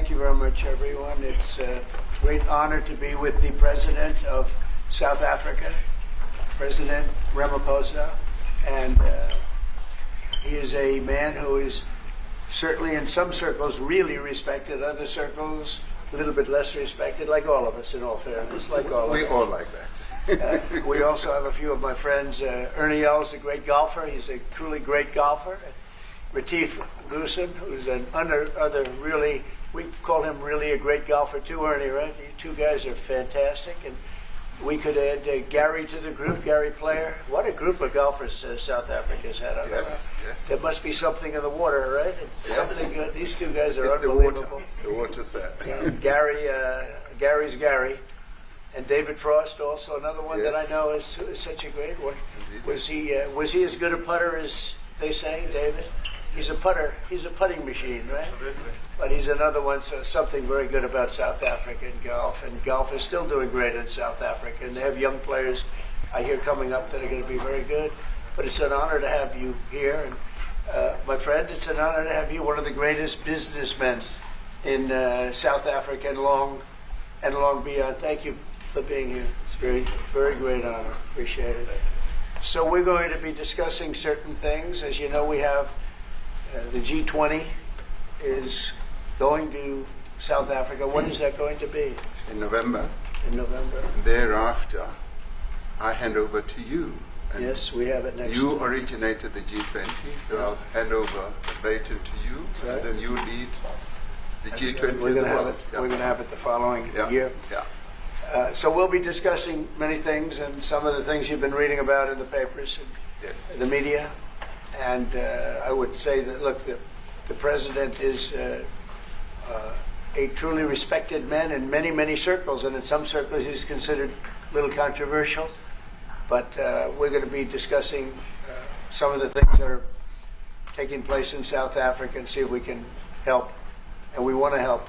Thank you very much, everyone. It's a great honor to be with the President of South Africa, President Ramaphosa, and he is a man who is certainly in some circles really respected, other circles a little bit less respected, like all of us, in all fairness, like all of us. We all like that. We also have a few of my friends. Ernie Els, a great golfer. He's a truly great golfer. Retief Goosen, who's another really, we call him really a great golfer too, Ernie, right? You two guys are fantastic. And we could add Gary to the group, Gary Player. What a group of golfers South Africa's had. Yes. There must be something in the water, right? It's something good. These two guys are it's unbelievable. The water set. And Gary's Gary. And David Frost, also another one that I know is such a great one. Indeed. Was he as good a putter as they say, David? He's a putter. He's a putting machine, right? But he's another one. So something very good about South African golf, and golf is still doing great in South Africa. And they have young players, I hear, coming up that are going to be very good. But it's an honor to have you here, and my friend, it's an honor to have you, one of the greatest businessmen in South Africa and long beyond. Thank you for being here. It's very, very great honor. Appreciate it. So we're going to be discussing certain things. As you know, we have the G20 is going to South Africa. When is that going to be? In November. In November. Thereafter, I hand over to you. And yes, we have it next You time. originated the G20, so I'll hand over the baton to you, and then you lead the G20. We're going to have it. We're going to have it the following year. Yeah. So we'll be discussing many things, and some of the things you've been reading about in the papers and the media. And I would say that, look, the president is a truly respected man in many, many circles, and in some circles he's considered a little controversial. But we're going to be discussing some of the things that are taking place in South Africa and see if we can help. And we want to help.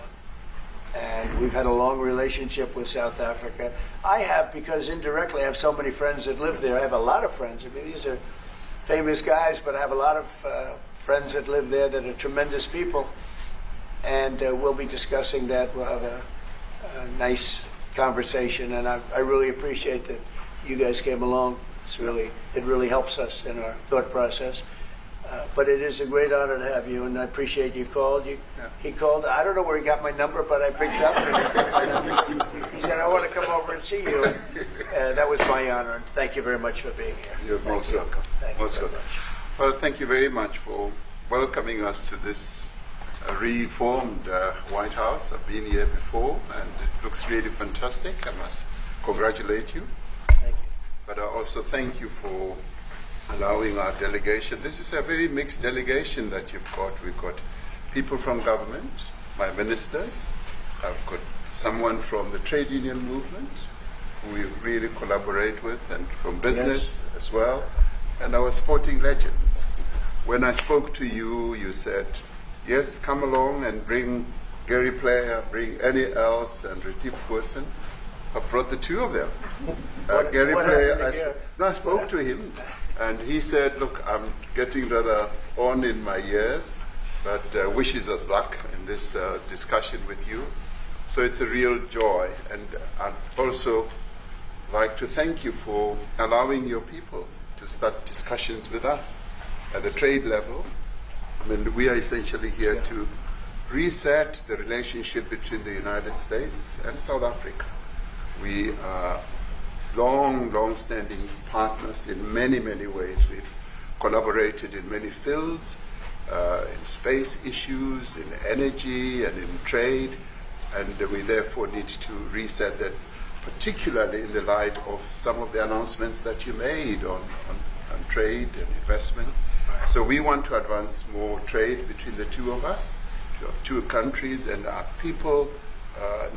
And we've had a long relationship with South Africa. I have, because indirectly I have so many friends that live there. I have a lot of friends. I mean, these are famous guys, but I have a lot of friends that live there that are tremendous people. And we'll be discussing that. We'll have a nice conversation. And I really appreciate that you guys came along. It really helps us in our thought process. But it is a great honor to have you, and I appreciate you called. He called. I don't know where he got my number, but I picked up. He said, I want to come over and see you. And that was my honor, and thank you very much for being here. You're most welcome. Thank you very much. Well, thank you very much for welcoming us to this reformed White House. I've been here before, and it looks really fantastic. I must congratulate you. Thank you. But I also thank you for allowing our delegation. This is a very mixed delegation that you've got. We've got people from government, my ministers. I've got someone from the trade union movement who we really collaborate with, and from business as well, and our sporting legends. When I spoke to you, you said, yes, come along and bring Gary Player, bring Ernie Els and Retief Goosen. I brought the two of them. Gary Player, I spoke to him. And he said, look, I'm getting rather on in my years, but wishes us luck in this discussion with you. So it's a real joy. And I'd also like to thank you for allowing your people to start discussions with us at the trade level. I mean, we are essentially here to reset the relationship between the United States and South Africa. We are long-standing partners in many, many ways. We've collaborated in many fields, in space issues, in energy, and in trade, and we therefore need to reset that, particularly in the light of some of the announcements that you made on trade and investment. So we want to advance more trade between the two of us, two countries, and our people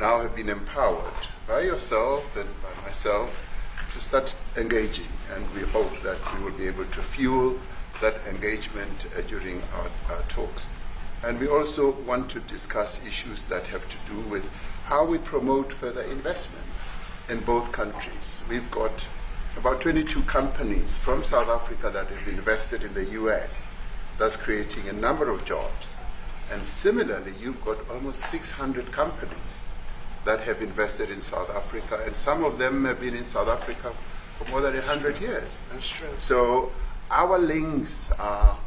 now have been empowered by yourself and by myself to start engaging, and we hope that we will be able to fuel that engagement during our talks. And we also want to discuss issues that have to do with how we promote further investments in both countries. We've got about 22 companies from South Africa that have invested in the US, thus creating a number of jobs. And similarly, you've got almost 600 companies that have invested in South Africa, and some of them have been in South Africa for more than 100 years. That's true. So our links are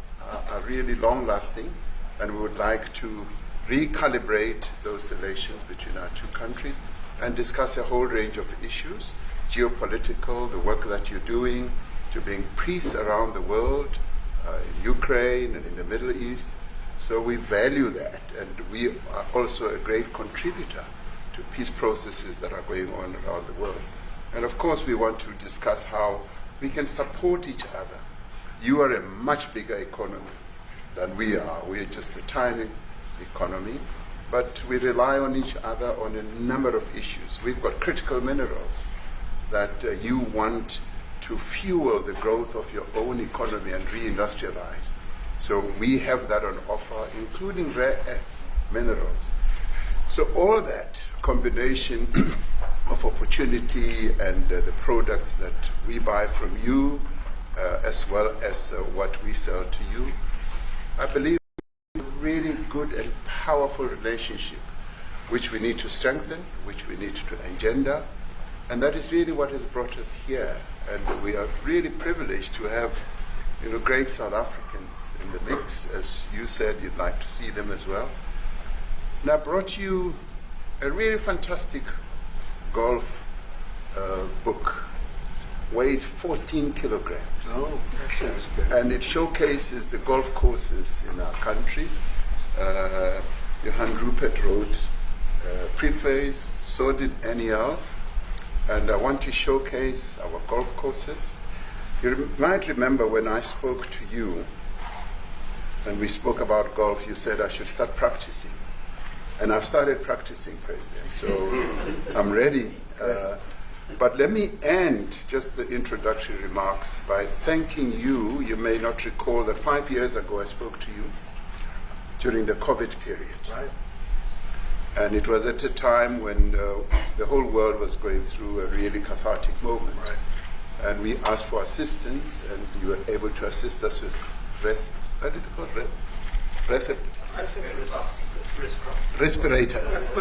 really long-lasting, and we would like to recalibrate those relations between our two countries and discuss a whole range of issues, geopolitical, the work that you're doing to bring peace around the world, in Ukraine and in the Middle East. So we value that, and we are also a great contributor to peace processes that are going on around the world. And of course, we want to discuss how we can support each other. You are a much bigger economy than we are. We are just a tiny economy, but we rely on each other on a number of issues. We've got critical minerals that you want to fuel the growth of your own economy and reindustrialize. So we have that on offer, including rare earth minerals. So all that combination of opportunity and the products that we buy from you, as well as what we sell to you, I believe a really good and powerful relationship, which we need to strengthen, which we need to engender, and that is really what has brought us here. And we are really privileged to have, great South Africans in the mix. As you said, you'd like to see them as well. And I brought you a really fantastic golf book. Weighs 14 kilograms. Oh, that sounds good. And it showcases the golf courses in our country. Johann Rupert wrote preface, so did Annie else. And I want to showcase our golf courses. You might remember when I spoke to you and we spoke about golf, you said I should start practicing. And I've started practicing, President, so I'm ready. But let me end just the introductory remarks by thanking you. You may not recall that 5 years ago I spoke to you during the COVID period. Right. And it was at a time when the whole world was going through a really cathartic moment. Right. And we asked for assistance, and you were able to assist us with respirators,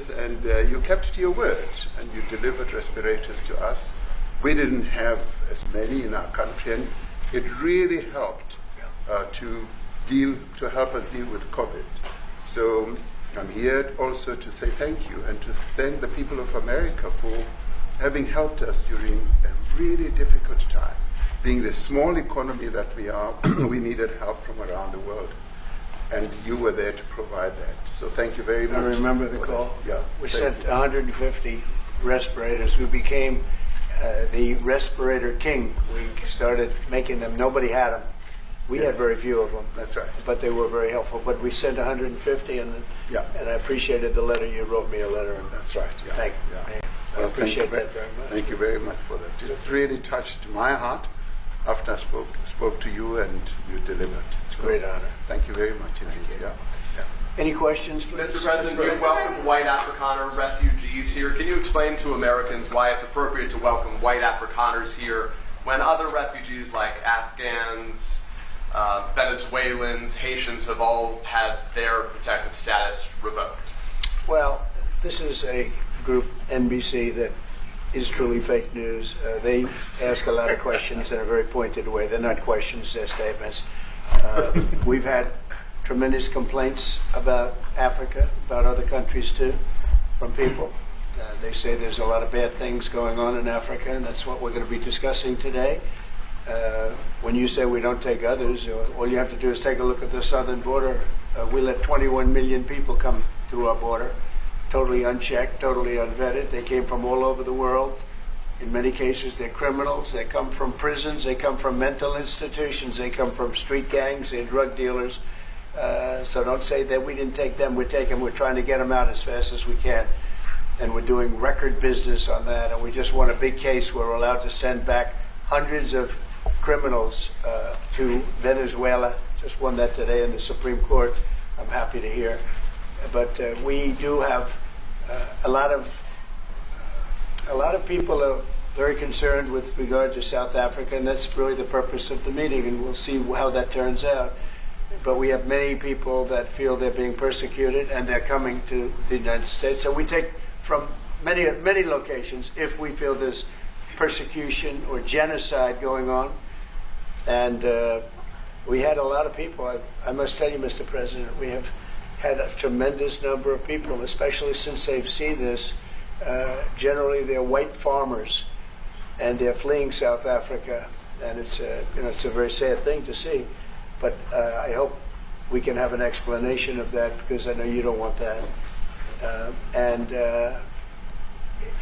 and you kept to your word, and you delivered respirators to us. We didn't have as many in our country, and it really helped to help us deal with COVID. So I'm here also to say thank you and to thank the people of America for having helped us during a really difficult time. Being the small economy that we are, we needed help from around the world. And you were there to provide that. So thank you very much. I remember the call. Yeah. We sent 150 respirators. We became the respirator king. We started making them. Nobody had them. We had very few of them. That's right. But they were very helpful. But we sent 150, and I appreciated the letter. You wrote me a letter. And that's right. Yeah. Thank you. Yeah. I appreciate that very much. Thank you very much for that. It really touched my heart after I spoke to you, and you delivered. It's a great honor. Thank you very much indeed. Yeah. Any questions, please? Mr. President, you welcome white Afrikaner refugees here. Can you explain to Americans why it's appropriate to welcome white Afrikaners here when other refugees like Afghans, Venezuelans, Haitians have all had their protective status revoked? Well, this is a group, NBC, that is truly fake news. They ask a lot of questions in a very pointed way. They're not questions, they're statements. We've had tremendous complaints about Africa, about other countries too, from people. They say there's a lot of bad things going on in Africa, and that's what we're going to be discussing today. When you say we don't take others, all you have to do is take a look at the southern border. We let 21 million people come through our border, totally unchecked, totally unvetted. They came from all over the world. In many cases, they're criminals. They come from prisons. They come from mental institutions. They come from street gangs. They're drug dealers. So don't say that we didn't take them. We take them. We're trying to get them out as fast as we can. And we're doing record business on that. And we just won a big case where we're allowed to send back hundreds of criminals to Venezuela. Just won that today in the Supreme Court. I'm happy to hear. But we do have a lot of people are very concerned with regard to South Africa, and that's really the purpose of the meeting, and we'll see how that turns out. But we have many people that feel they're being persecuted, and they're coming to the United States. So we take from many locations if we feel there's persecution or genocide going on. And we had a lot of people. I must tell you, Mr. President, we have had a tremendous number of people, especially since they've seen this. Generally, they're white farmers, and they're fleeing South Africa, and it's a very sad thing to see. But I hope we can have an explanation of that, because I know you don't want that.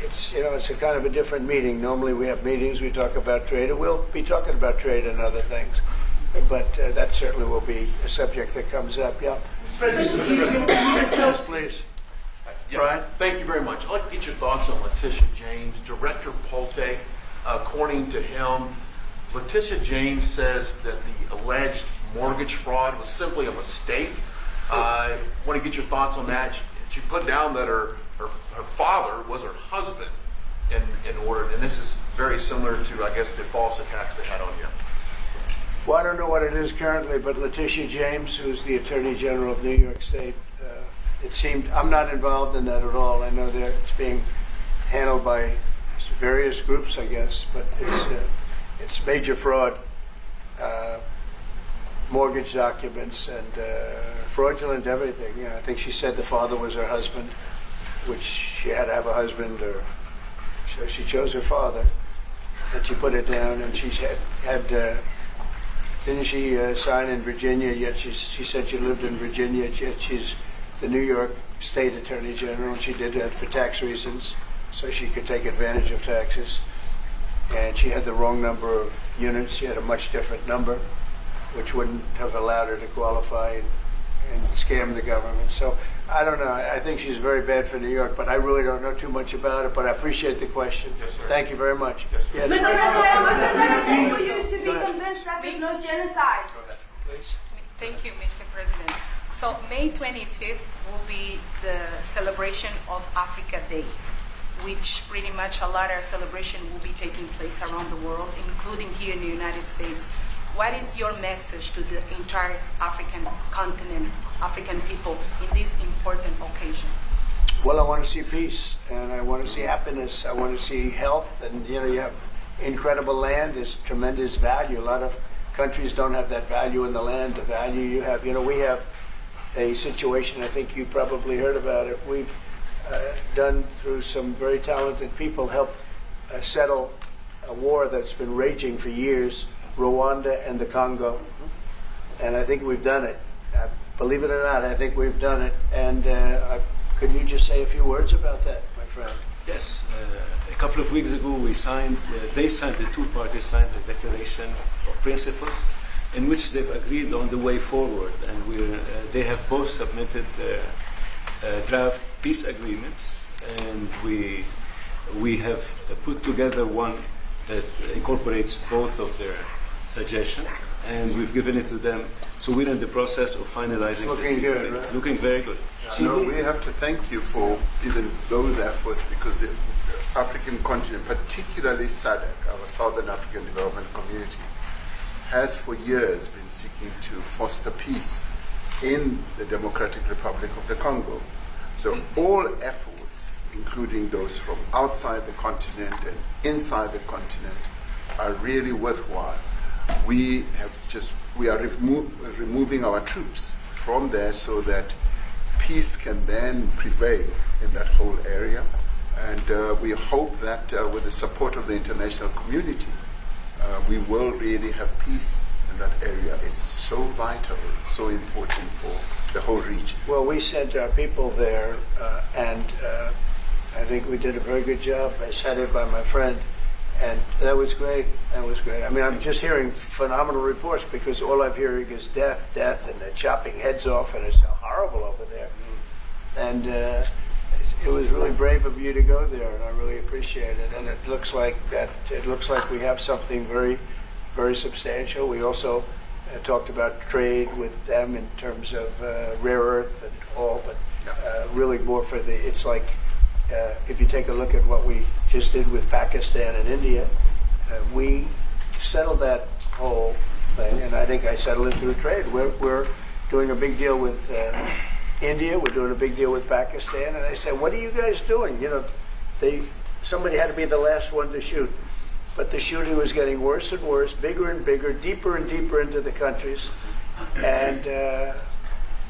It's a kind of a different meeting. Normally we have meetings, we talk about trade, and we'll be talking about trade and other things. But that certainly will be a subject that comes up. Yeah. Yes, please. Yeah, Brian? Thank you very much. I'd like to get your thoughts on Letitia James. Director Polte, according to him, Letitia James says that the alleged mortgage fraud was simply a mistake. I want to get your thoughts on that. She put down that her father was her husband in order, and this is very similar to, I guess, the false attacks they had on you. Well, I don't know what it is currently, but Letitia James, who's the Attorney General of New York State, it seemed, I'm not involved in that at all. I know it's being handled by various groups, I guess, but it's major fraud, mortgage documents, and fraudulent everything. Yeah, I think she said the father was her husband, which she had to have a husband, or so she chose her father, and she put it down, and she had didn't she sign in Virginia, yet she said she lived in Virginia, yet she's the New York State Attorney General, and she did that for tax reasons, so she could take advantage of taxes. And she had the wrong number of units. She had a much different number, which wouldn't have allowed her to qualify and scam the government. So I don't know. I think she's very bad for New York, but I really don't know too much about it. But I appreciate the question. Yes, sir. Thank you very much. Yes, Yes. Mr. President, what's the narrative for you to be convinced that there's no genocide? Please. Thank you, Mr. President. So May 25th will be the celebration of Africa Day, which pretty much a lot of celebration will be taking place around the world, including here in the United States. What is your message to the entire African continent, African people, in this important occasion? Well, I want to see peace, and I want to see happiness. I want to see health, and you have incredible land. There's tremendous value. A lot of countries don't have that value in the land, the value you have. We have a situation, I think you probably heard about it. We've done, through some very talented people, helped settle a war that's been raging for years, Rwanda and the Congo. And I think we've done it. Believe it or not, I think we've done it. And could you just say a few words about that, my friend? Yes. A couple of weeks ago, the two parties signed a declaration of principles in which they've agreed on the way forward. And they have both submitted draft peace agreements, and we have put together one that incorporates both of their suggestions, and we've given it to them. So we're in the process of finalizing Looking this. good, right? Looking very good. We have to thank you for even those efforts, because the African continent, particularly SADC, our Southern African Development Community, has for years been seeking to foster peace in the Democratic Republic of the Congo. So all efforts, including those from outside the continent and inside the continent, are really worthwhile. We are removing our troops from there so that peace can then prevail in that whole area. And we hope that with the support of the international community, we will really have peace in that area. It's so vital, it's so important for the whole region. Well, we sent our people there, and I think we did a very good job, as headed by my friend, and that was great. That was great. I mean, I'm just hearing phenomenal reports, because all I'm hearing is death, and they're chopping heads off, and it's horrible over there. And it was really brave of you to go there, and I really appreciate it. And it looks like we have something very, very substantial. We also talked about trade with them in terms of rare earth and all, but really more for it's like if you take a look at what we just did with Pakistan and India, we settled that whole thing, and I think I settled it through trade. We're doing a big deal with India. We're doing a big deal with Pakistan, and I said, "What are you guys doing?" You know, somebody had to be the last one to shoot, but the shooting was getting worse and worse, bigger and bigger, deeper and deeper into the countries, and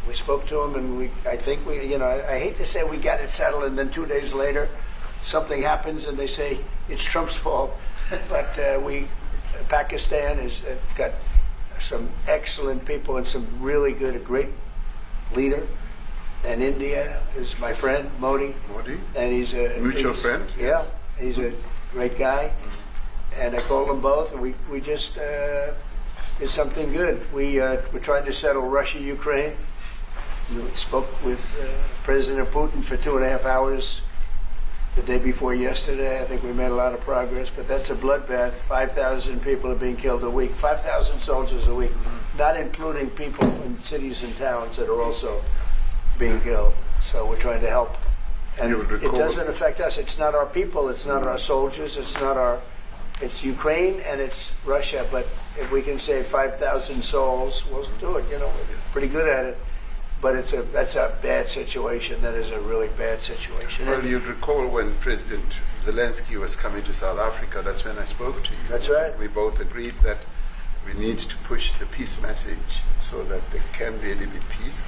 we spoke to them, and I think we, you know, I hate to say we got it settled, and then 2 days later, something happens, and they say it's Trump's fault, but Pakistan has got some excellent people and some really good, a great leader. And India is my friend, Modi. And he's a mutual friend. Yeah, he's a great guy. And I called them both, and we just did something good. We're trying to settle Russia, Ukraine. We spoke with President Putin for 2.5 hours the day before yesterday. I think we made a lot of progress, but that's a bloodbath. 5,000 people are being killed a week, 5,000 soldiers a week, not including people in cities and towns that are also being killed. So we're trying to help. And it doesn't affect us. It's not our people. It's not our soldiers. It's Ukraine and it's Russia. But if we can save 5,000 souls, we'll do it. You know, we're pretty good at it. But that's a bad situation. That is a really bad situation. Well, you'd recall when President Zelensky was coming to South Africa, that's when I spoke to you. That's right. We both agreed that we need to push the peace message so that there can really be peace.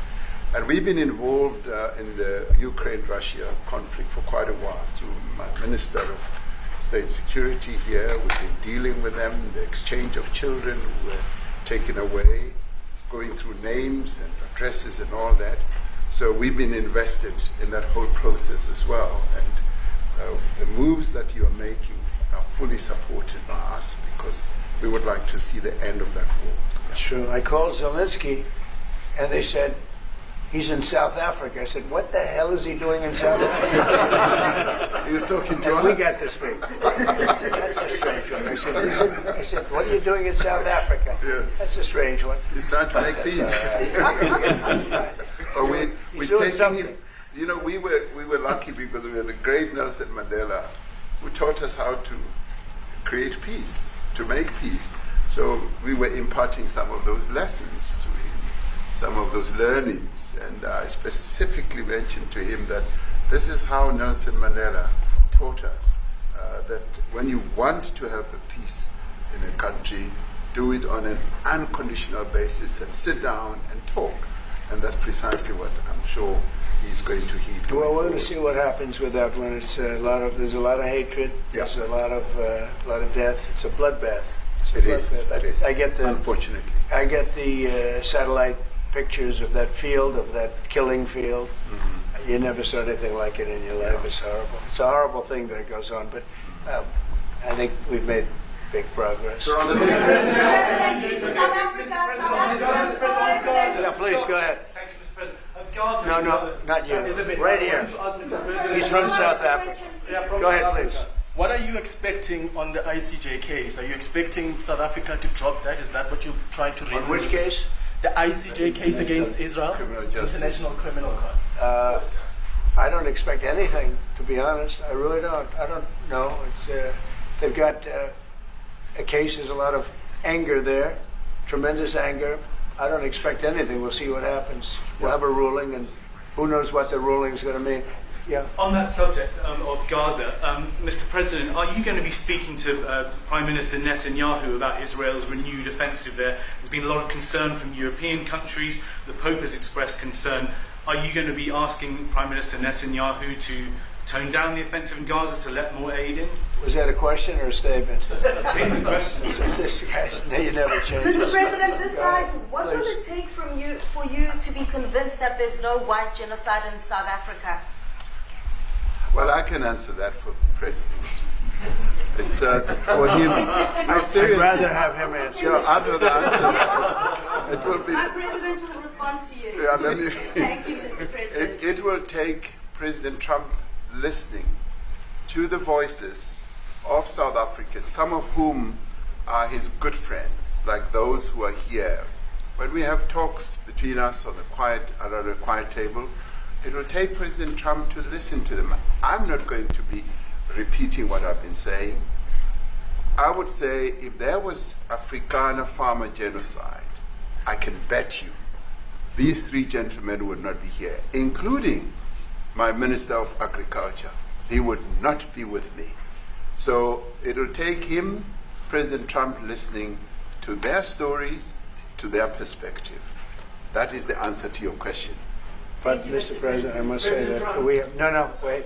And we've been involved in the Ukraine-Russia conflict for quite a while through my Minister of State Security here. We've been dealing with them, the exchange of children who were taken away, going through names and addresses and all that. So we've been invested in that whole process as well. And the moves that you are making are fully supported by us because we would like to see the end of that war. That's true. I called Zelensky, and they said, he's in South Africa. I said, what the hell is he doing in South Africa? He was talking to us. We got to speak. I said, that's a strange one. I said, what are you doing in South Africa? Yes. That's a strange one. He's trying to make peace. But we taking him. You know, we were lucky because we had the great Nelson Mandela, who taught us how to create peace, to make peace. So we were imparting some of those lessons to him, some of those learnings, and I specifically mentioned to him that this is how Nelson Mandela taught us, that when you want to have a peace in a country, do it on an unconditional basis and sit down and talk. And that's precisely what I'm sure he's going to heed. Well, we're going to see what happens with that one. It's there's a lot of hatred. There's a lot of death. It's a bloodbath. It is. Unfortunately. I get the satellite pictures of that field, of that killing field. Mm-hmm. You never saw anything like it in your life. It's horrible. It's a horrible thing that goes on, but I think we've made big progress. Sir, on the Yeah, please go ahead. Thank you, Mr. President. Gaza No, not you. Right here. He's from South Africa. Go ahead, please. What are you expecting on the ICJ case? Are you expecting South Africa to drop that? Is that what you're trying to reason? On which case? The ICJ case against Israel, International Criminal Court. I don't expect anything, to be honest. I really don't. I don't know. It's they've got a case. There's a lot of anger there, tremendous anger. I don't expect anything. We'll see what happens. We'll have a ruling, and who knows what the ruling is going to mean. Yeah. On that subject of Gaza, Mr. President, are you going to be speaking to Prime Minister Netanyahu about Israel's renewed offensive there? There's been a lot of concern from European countries. The Pope has expressed concern. Are you going to be asking Prime Minister Netanyahu to tone down the offensive in Gaza, to let more aid in? Was that a question or a statement? It's a question. This guy's, you never change. Mr. President, decide what Please. will it take for you to be convinced that there's no white genocide in South Africa? Well, I can answer that for the President. It's for him. I'd rather have him answer. Sure, I'd rather answer. It will be. Our President will respond to you. Yeah, let me, Thank you, Mr. President. it will take President Trump listening to the voices of South Africans, some of whom are his good friends, like those who are here. When we have talks between us on around a quiet table, It will take President Trump to listen to them. I'm not going to be repeating what I've been saying. I would say if there was Afrikaner farmer genocide, I can bet you these three gentlemen would not be here, including my Minister of Agriculture. He would not be with me. So it'll take him, President Trump, listening to their stories, to their perspective. That is the answer to your question. But, Mr. President, I must say that we have, wait.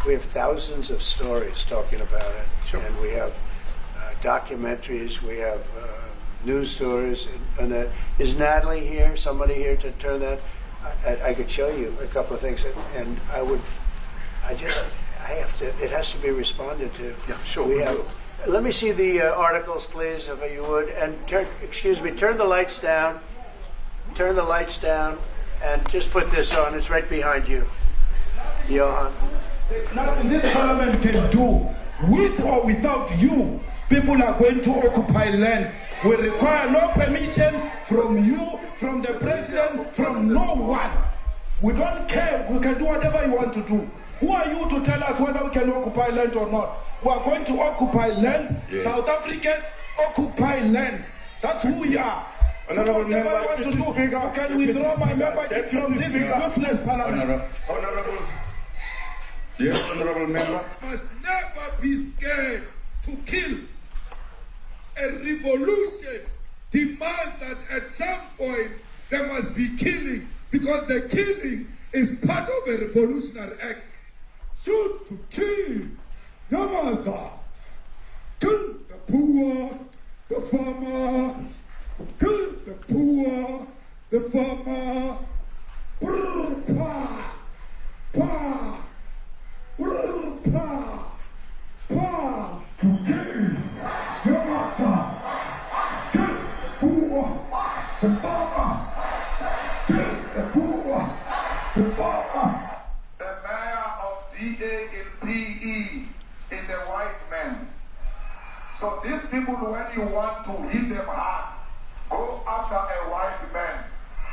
We have thousands of stories talking about it. Sure. And we have documentaries, we have news stories. And that. Is Natalie here, somebody here to turn that? I could show you a couple of things. And it has to be responded to. Yeah, sure. Let me see the articles, please, if you would. And turn the lights down. Turn the lights down, and just put this on. It's right behind you, Johan. There's nothing this parliament can do. With or without you, people are going to occupy land. We require no permission from you, from the president, from no one. We don't care. We can do whatever you want to do. Who are you to tell us whether we can occupy land or not? We are going to occupy land. Yes. South Africa, occupy land. That's who we are. Honorable member, can withdraw my membership from this useless parliament. Yes, honorable member. Must never be scared to kill. A revolution demands that at some point there must be killing, because the killing is part of a revolutionary act. Shoot to kill. Yamaza. Kill the poor, the farmer. Kill the poor, the farmer. Pa, pa, pa, pa. To kill. Yamaza. Kill the poor, the farmer. Kill the poor, the farmer. The mayor of DA in PE is a white man. So these people, when you want to hit them hard, go after a white man.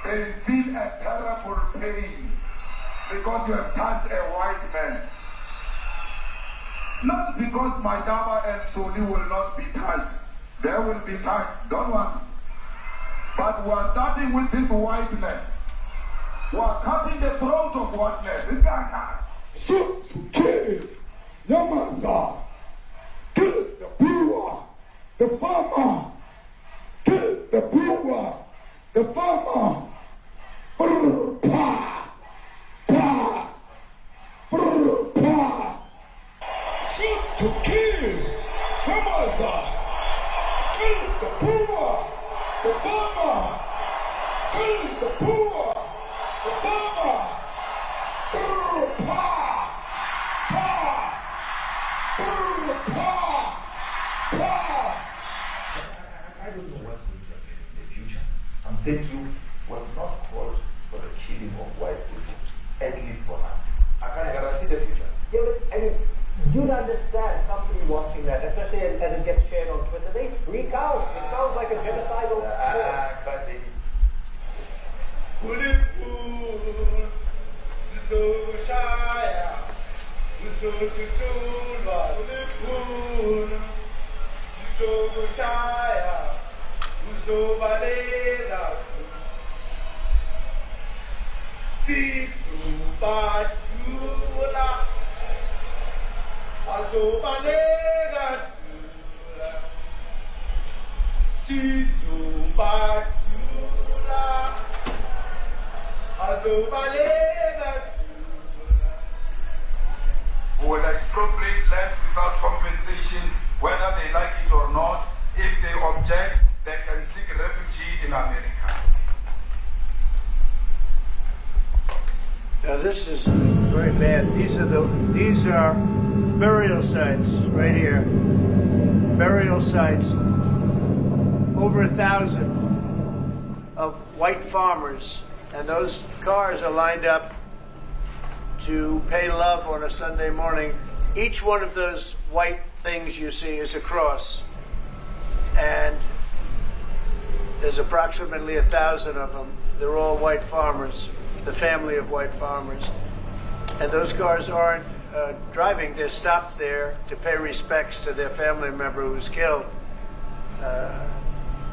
They feel a terrible pain because you have touched a white man. Not because Mashaba and Soli will not be touched. They will be touched, don't worry. But we are starting with this whiteness. We are cutting the throat of whiteness. It's Ghana. Shoot to kill. Yamaza. Kill the poor, the farmer. Kill the poor, the farmer. Pa, pa, pa. Shoot to kill. Yamaza. Kill the poor, the farmer. Kill the poor, the farmer. Pa, pa, pa, pa. I don't know what's going to happen in the future. I'm saying you was not called for the killing of white people, at least for now. I can't guarantee the future. Yeah, but I mean, you'd understand somebody watching that, especially as it gets shared on Twitter. They freak out. It sounds like a genocidal. But it who will expropriate land without compensation, whether they like it or not. If they object, they can seek refuge in America. Now this is very bad. These are burial sites right here. Burial sites. Over 1,000 of white farmers, and those cars are lined up to pay love on a Sunday morning. Each one of those white things you see is a cross, and there's approximately 1,000 of them. They're all white farmers. the family of white farmers. And those cars aren't driving, they're stopped there to pay respects to their family member who was killed.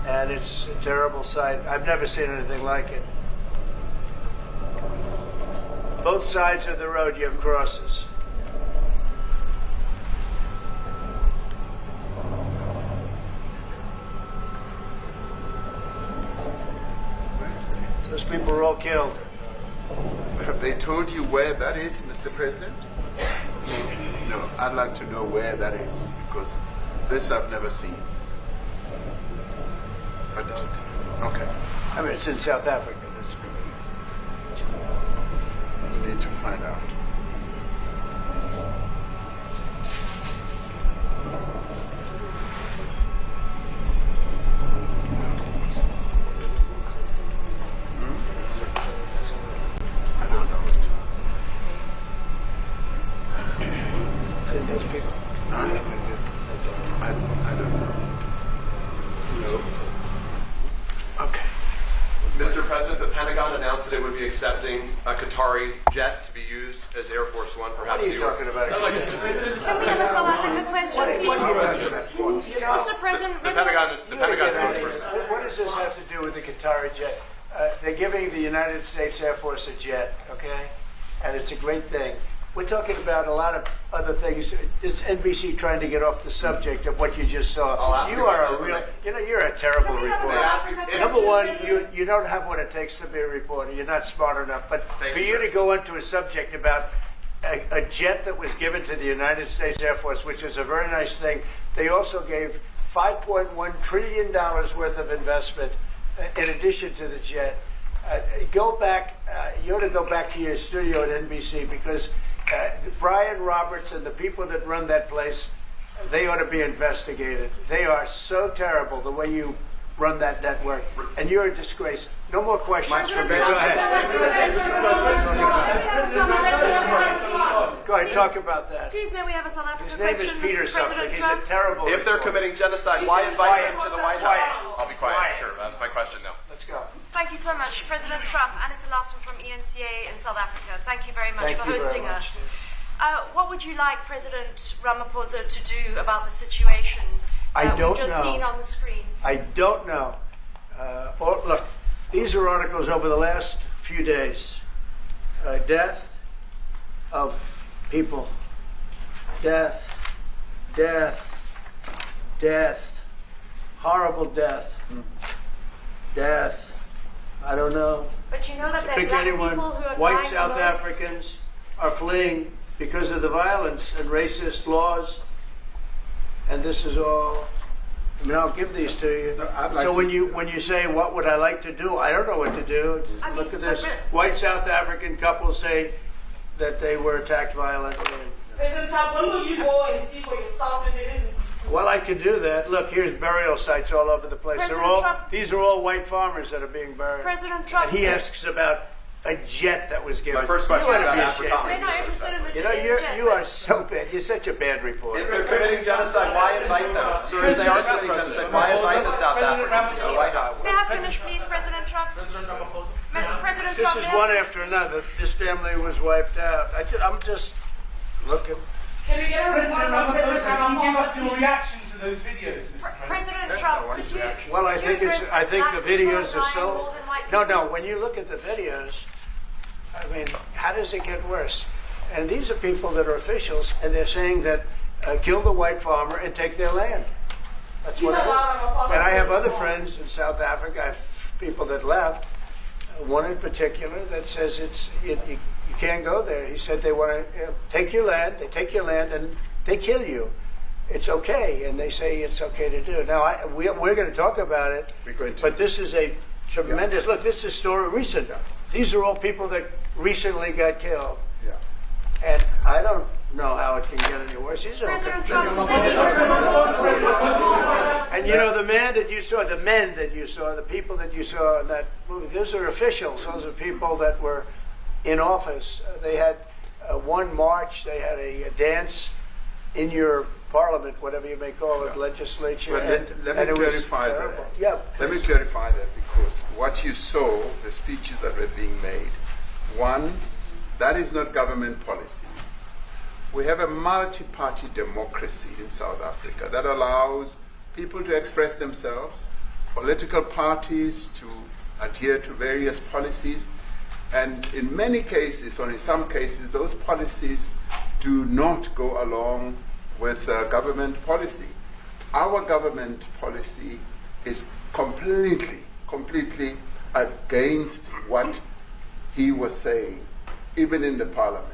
And it's a terrible sight. I've never seen anything like it. Both sides of the road you have crosses. Those people were all killed. Have they told you where that is, Mr. President? No, I'd like to know where that is, because this I've never seen. But, okay. I mean, it's in South Africa. We need to find out. Mr. President, the Pentagon announced that it would be accepting a Qatari jet to be used as Air Force One. Perhaps What are you talking about? Can we have a South Africa question, please? Mr. President, the Pentagon spokesperson. What does this have to do with the Qatari jet? They're giving the United States Air Force a jet, okay? And it's a great thing. We're talking about a lot of other things. It's NBC trying to get off the subject of what you just saw. You are a real, you're a terrible reporter. Number one, you don't have what it takes to be a reporter. You're not smart enough. But for you to go into a subject about a jet that was given to the United States Air Force, which is a very nice thing, they also gave $5.1 trillion worth of investment in addition to the jet. Go back, you ought to go back to your studio at NBC, because Brian Roberts and the people that run that place, they ought to be investigated. They are so terrible the way you run that network, and you're a disgrace. No more questions from me. Go ahead. Go ahead, talk about that. Please may we have a South African His name question, is Peter Mr. something. President He's Trump? a terrible If they're reporter. committing genocide, why invite them to the White House? Quiet. I'll be quiet. Quiet. Sure, that's my question now. Let's go. Thank you so much, President Trump. Annika Larson from ENCA in South Africa. Thank you very much for hosting us. What would you like President Ramaphosa to do about the situation that we've just seen on the screen? I don't know. Look, these are articles over the last few days. Death of people. Death. Death. Death. Horrible death. Death. I don't know. But you know that there are Pick black anyone. people who are White dying South the most. Africans are fleeing because of the violence and racist laws. And this is all. I mean, I'll give these to you. So when you say, what would I like to do? I don't know what to do. Look at this. White South African couple say that they were attacked violently. President Trump, when will you go and see for yourself if it is? Well, I could do that. Look, here's burial sites all over the place. These are all white farmers that are being buried. President Trump. And he asks about a jet that was given. My first question You is ought to about be ashamed. Afrikaans. We're not interested in the You are so bad. You're such a bad reporter. If they're committing genocide, why invite them? Sir, if they are committing genocide, why invite the South Africans to the White House? May I finish, please, President Trump? President Trump. This is one after another. This family was wiped out. I'm just looking. Can we get a response from President Can you give us your Ramaphosa? reaction to those videos, Mr. President Trump, could you? Well, I think the videos are so. More than white people? No. When you look at the videos, I mean, how does it get worse? And these are people that are officials, and they're saying that kill the white farmer and take their land. That's what it is. And I have other friends in South Africa. I have people that left. One in particular that says you can't go there. He said they want to take your land. They take your land and they kill you. It's okay, and they say it's okay to do. Now we're going to talk about it. But this is a tremendous look. This is story recent. These are all people that recently got killed. Yeah. And I don't know how it can get any worse. These are President Trump, and you know, the men that you saw, the people that you saw in that movie, those are officials. Those are people that were in office. They had one march, they had a dance in your parliament, whatever you may call it, legislature. But let me clarify that. Yeah. Let me clarify that, because what you saw, the speeches that were being made, One, that is not government policy. We have a multi-party democracy in South Africa that allows people to express themselves, political parties to adhere to various policies, and in many cases, or in some cases, those policies do not go along with government policy. Our government policy is completely against what he was saying, even in the parliament.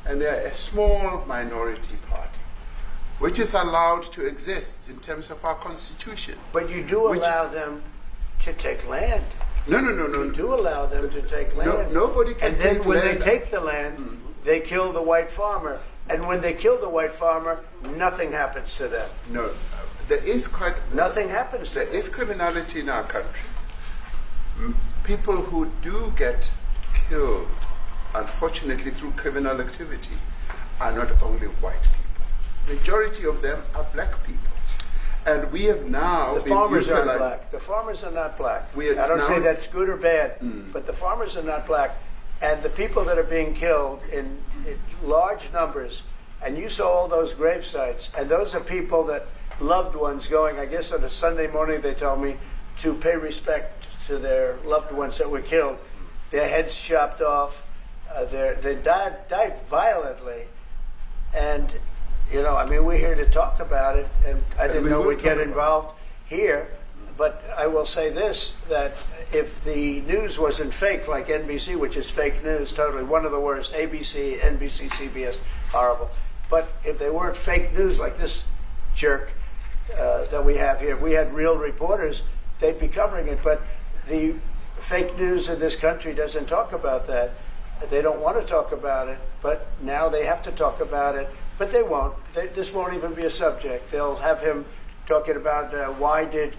And they're a small minority party, which is allowed to exist in terms of our constitution. But you do allow them to take land. No. You do allow them to take land. Nobody can take land. And then when they take the land, they kill the white farmer. And when they kill the white farmer, nothing happens to them. No, there is nothing happens to them. There is criminality in our country. People who do get killed, unfortunately, through criminal activity, are not only white people. Majority of them are black people. And we have now the farmers are black. The farmers are not black. I don't say that's good or bad, but the farmers are not black. And the people that are being killed in large numbers, and you saw all those grave sites, and those are people that loved ones going, I guess on a Sunday morning, they told me, to pay respect to their loved ones that were killed. Their heads chopped off. They died violently. And, you know, I mean, we're here to talk about it, and I didn't know we'd get involved here. But I will say this, that if the news wasn't fake, like NBC, which is fake news, totally, one of the worst, ABC, NBC, CBS, horrible. But if they weren't fake news like this jerk that we have here, if we had real reporters, they'd be covering it. But the fake news in this country doesn't talk about that. They don't want to talk about it, but now they have to talk about it. But they won't. This won't even be a subject. They'll have him talking about why did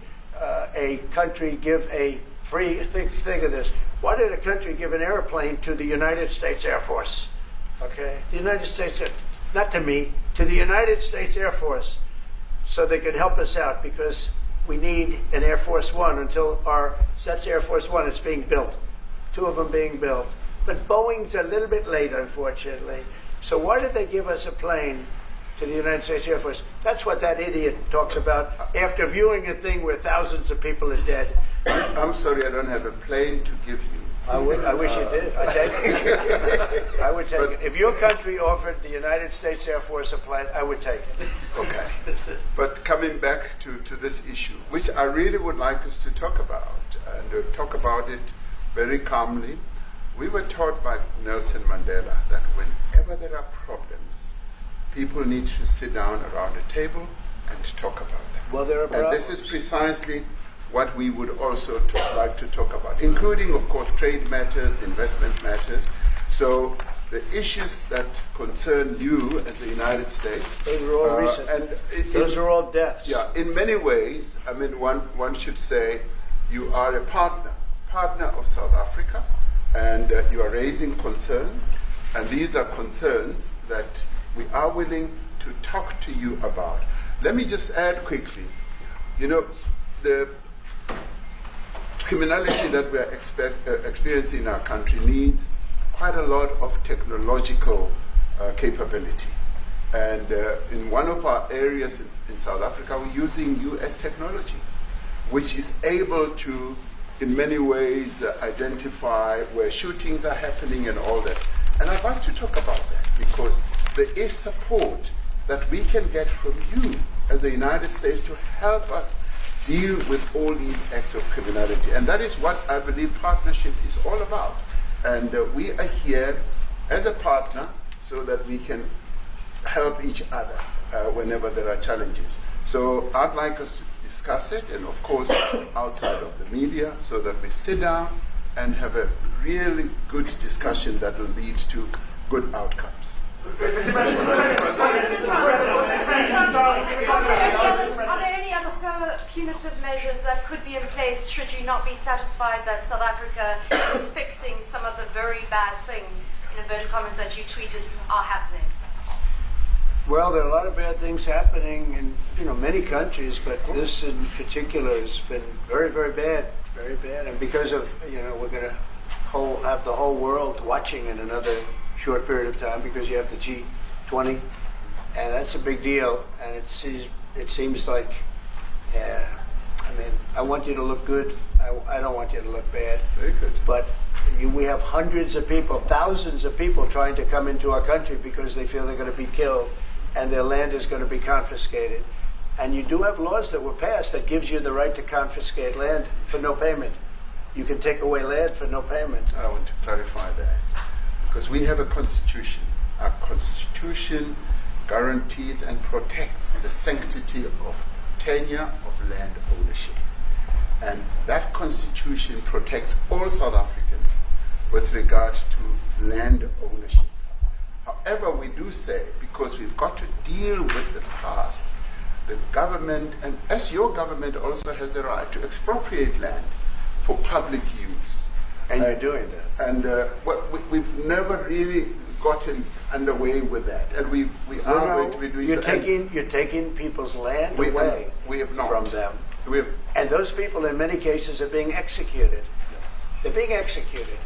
a country give a free, think of this, why did a country give an airplane to the United States Air Force? Okay? The United States, not to me, to the United States Air Force, so they could help us out, because we need an Air Force One until that's Air Force One, it's being built. 2 of them being built. But Boeing's a little bit late, unfortunately. So why did they give us a plane to the United States Air Force? That's what that idiot talks about after viewing a thing where thousands of people are dead. I'm sorry, I don't have a plane to give you. I wish you did. I'd take it. I would take it. If your country offered the United States Air Force a plane, I would take it. Okay. But coming back to this issue, which I really would like us to talk about, and talk about it very calmly. We were taught by Nelson Mandela that whenever there are problems, people need to sit down around a table and talk about them. Well, there are problems. And this is precisely what we would also like to talk about, including, of course, trade matters, investment matters. So the issues that concern you as the United States. Those are all recent. And those are all deaths. Yeah, in many ways, I mean, one should say you are a partner of South Africa, and you are raising concerns, and these are concerns that we are willing to talk to you about. Let me just add quickly, you know, the criminality that we are experiencing in our country needs quite a lot of technological capability. And in one of our areas in South Africa, we're using US technology, which is able to, in many ways, identify where shootings are happening and all that. And I'd like to talk about that, because there is support that we can get from you as the United States to help us deal with all these acts of criminality. And that is what I believe partnership is all about. And we are here as a partner so that we can help each other whenever there are challenges. So I'd like us to discuss it, and of course outside of the media, so that we sit down and have a really good discussion that will lead to good outcomes. Are there any other further punitive measures that could be in place should you not be satisfied that South Africa is fixing some of the very bad things, in inverted commas, that you tweeted are happening? Well, there are a lot of bad things happening in many countries, but this in particular has been very, very bad, and because of we're going to have the whole world watching in another short period of time because you have the G20, and that's a big deal. And it seems like, I mean, I want you to look good. I don't want you to look bad. Very good. But we have hundreds of people, thousands of people trying to come into our country because they feel they're going to be killed and their land is going to be confiscated. And you do have laws that were passed that gives you the right to confiscate land for no payment. You can take away land for no payment. I want to clarify that because we have a constitution. Our constitution guarantees and protects the sanctity of tenure of land ownership. And that constitution protects all South Africans with regard to land ownership. However, we do say, because we've got to deal with the past, the government, and as your government also has the right to expropriate land for public use. And you're doing that. And we've never really gotten underway with that. And we are going to be doing you're so. You're taking people's land away we have not. from them. We have, and those people, in many cases, are being executed. They're being executed.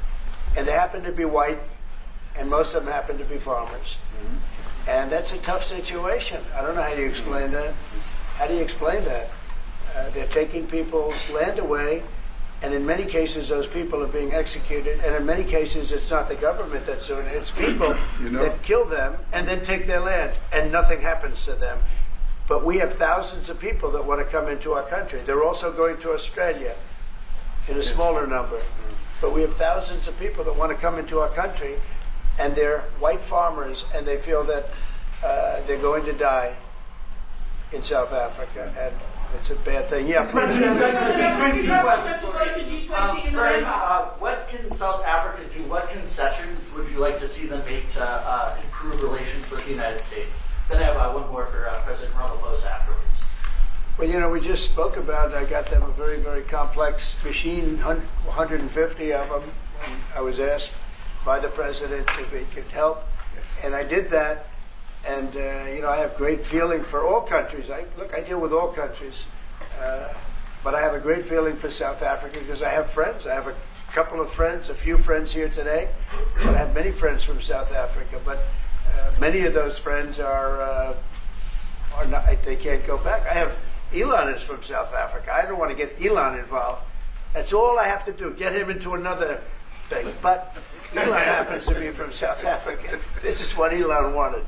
And they happen to be white, and most of them happen to be farmers. Mm-hmm. And that's a tough situation. I don't know how you explain that. How do you explain that? They're taking people's land away, and in many cases, those people are being executed. And in many cases, it's not the government that's doing it. It's people that kill them and then take their land, and nothing happens to them. But we have thousands of people that want to come into our country. They're also going to Australia in a smaller number. But we have thousands of people that want to come into our country, and they're white farmers, and they feel that they're going to die in South Africa, and it's a bad thing. Yeah, please. What can South Africa do? What concessions would you like to see them make to improve relations with the United States? Then I have one more for President Ramaphosa afterwards. Well, you know, we just spoke about, I got them a very, very complex machine, 150 of them. And I was asked by the president if it could help. Yes. And I did that. And, you know, I have great feeling for all countries. I deal with all countries. But I have a great feeling for South Africa because I have friends. I have a couple of friends, a few friends here today. But I have many friends from South Africa. But many of those friends are not, they can't go back. I have Elon is from South Africa. I don't want to get Elon involved. That's all I have to do, get him into another thing. But Elon happens to be from South Africa. This is what Elon wanted.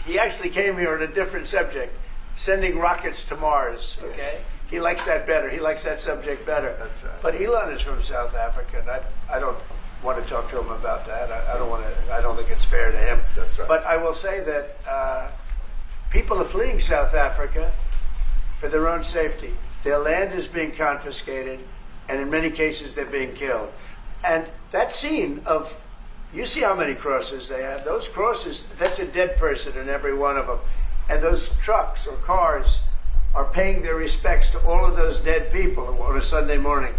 He actually came here on a different subject, sending rockets to Mars, okay? Yes. He likes that better. He likes that subject better. That's right. But Elon is from South Africa, and I don't want to talk to him about that. I don't think it's fair to him. That's right. But I will say that people are fleeing South Africa for their own safety. Their land is being confiscated, and in many cases they're being killed. And that scene of, you see how many crosses they have. Those crosses, that's a dead person in every one of them. And those trucks or cars are paying their respects to all of those dead people on a Sunday morning.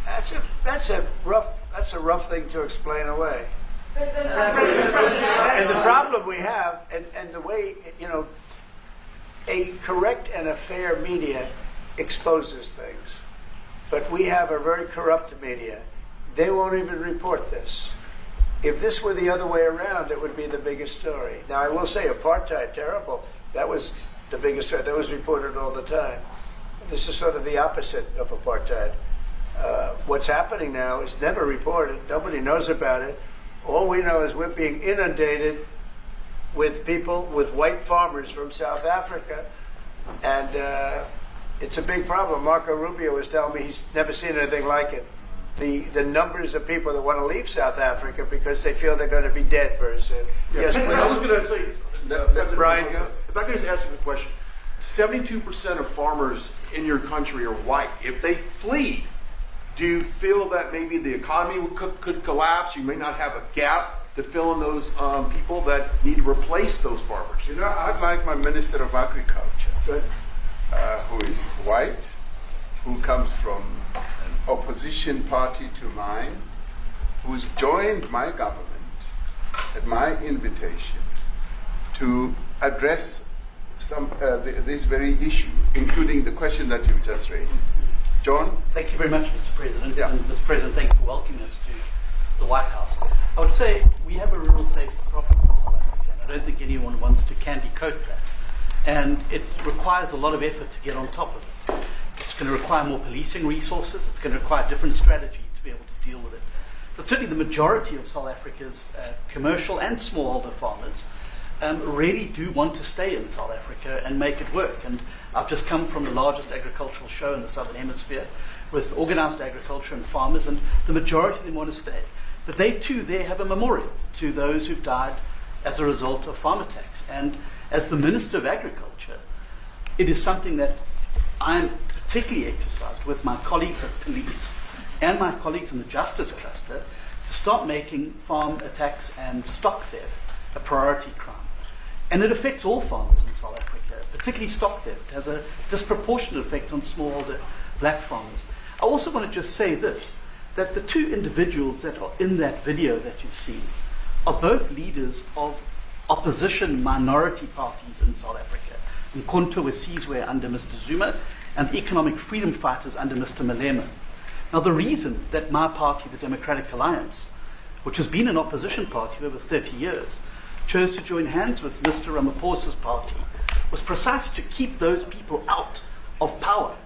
That's a rough thing to explain away. And the problem we have, and the way, you know, a correct and a fair media exposes things. But we have a very corrupt media. They won't even report this. If this were the other way around, it would be the biggest story. Now, I will say apartheid, terrible. That was the biggest story. That was reported all the time. This is sort of the opposite of apartheid. What's happening now is never reported. Nobody knows about it. All we know is we're being inundated with people, with white farmers from South Africa, and it's a big problem. Marco Rubio was telling me he's never seen anything like it. The numbers of people that want to leave South Africa because they feel they're going to be dead very soon. Yes, please. I was going to say, Brian, if I could just ask you a question. 72% of farmers in your country are white. If they flee, do you feel that maybe the economy could collapse? You may not have a gap to fill in those people that need to replace those farmers. You know, I'd like my Minister of Agriculture, who is white, who comes from an opposition party to mine, who's joined my government at my invitation to address this very issue, including the question that you've just raised. John? Thank you very much, Mr. President. Yeah. And Mr. President, thank you for welcoming us to the White House. I would say we have a rural safety problem in South Africa, and I don't think anyone wants to candy coat that. And it requires a lot of effort to get on top of it. It's going to require more policing resources. It's going to require a different strategy to be able to deal with it. But certainly the majority of South Africa's commercial and smallholder farmers really do want to stay in South Africa and make it work. And I've just come from the largest agricultural show in the Southern Hemisphere with organized agriculture and farmers, and the majority of them want to stay. But they too there have a memorial to those who've died as a result of farm attacks. And as the Minister of Agriculture, it is something that I'm particularly exercised with my colleagues at police and my colleagues in the justice cluster to start making farm attacks and stock theft a priority crime. And it affects all farmers in South Africa, particularly stock theft. It has a disproportionate effect on smallholder black farmers. I also want to just say this, that the two individuals that are in that video that you've seen are both leaders of opposition minority parties in South Africa. Rencontre with Sizwe under Mr. Zuma and the economic freedom fighters under Mr. Malema. Now the reason that my party, the Democratic Alliance, which has been an opposition party for over 30 years, chose to join hands with Mr. Ramaphosa's party was precisely to keep those people out of power.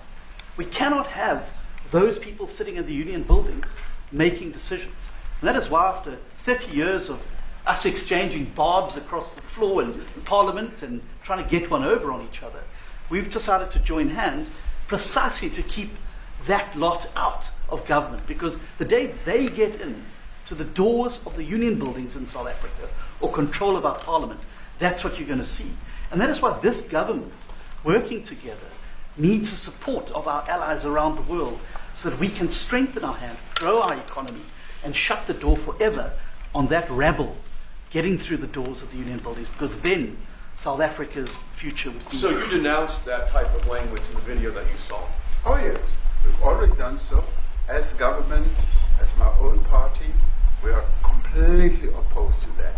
We cannot have those people sitting in the union buildings making decisions. And that is why after 30 years of us exchanging barbs across the floor in Parliament and trying to get one over on each other, we've decided to join hands precisely to keep that lot out of government. Because the day they get in to the doors of the union buildings in South Africa or control of our Parliament, that's what you're going to see. And that is why this government, working together, needs the support of our allies around the world so that we can strengthen our hand, grow our economy, and shut the door forever on that rabble getting through the doors of the union buildings, because then South Africa's future would be... So you denounced that type of language in the video that you saw? Oh yes, we've always done so. As government, as my own party, we are completely opposed to that.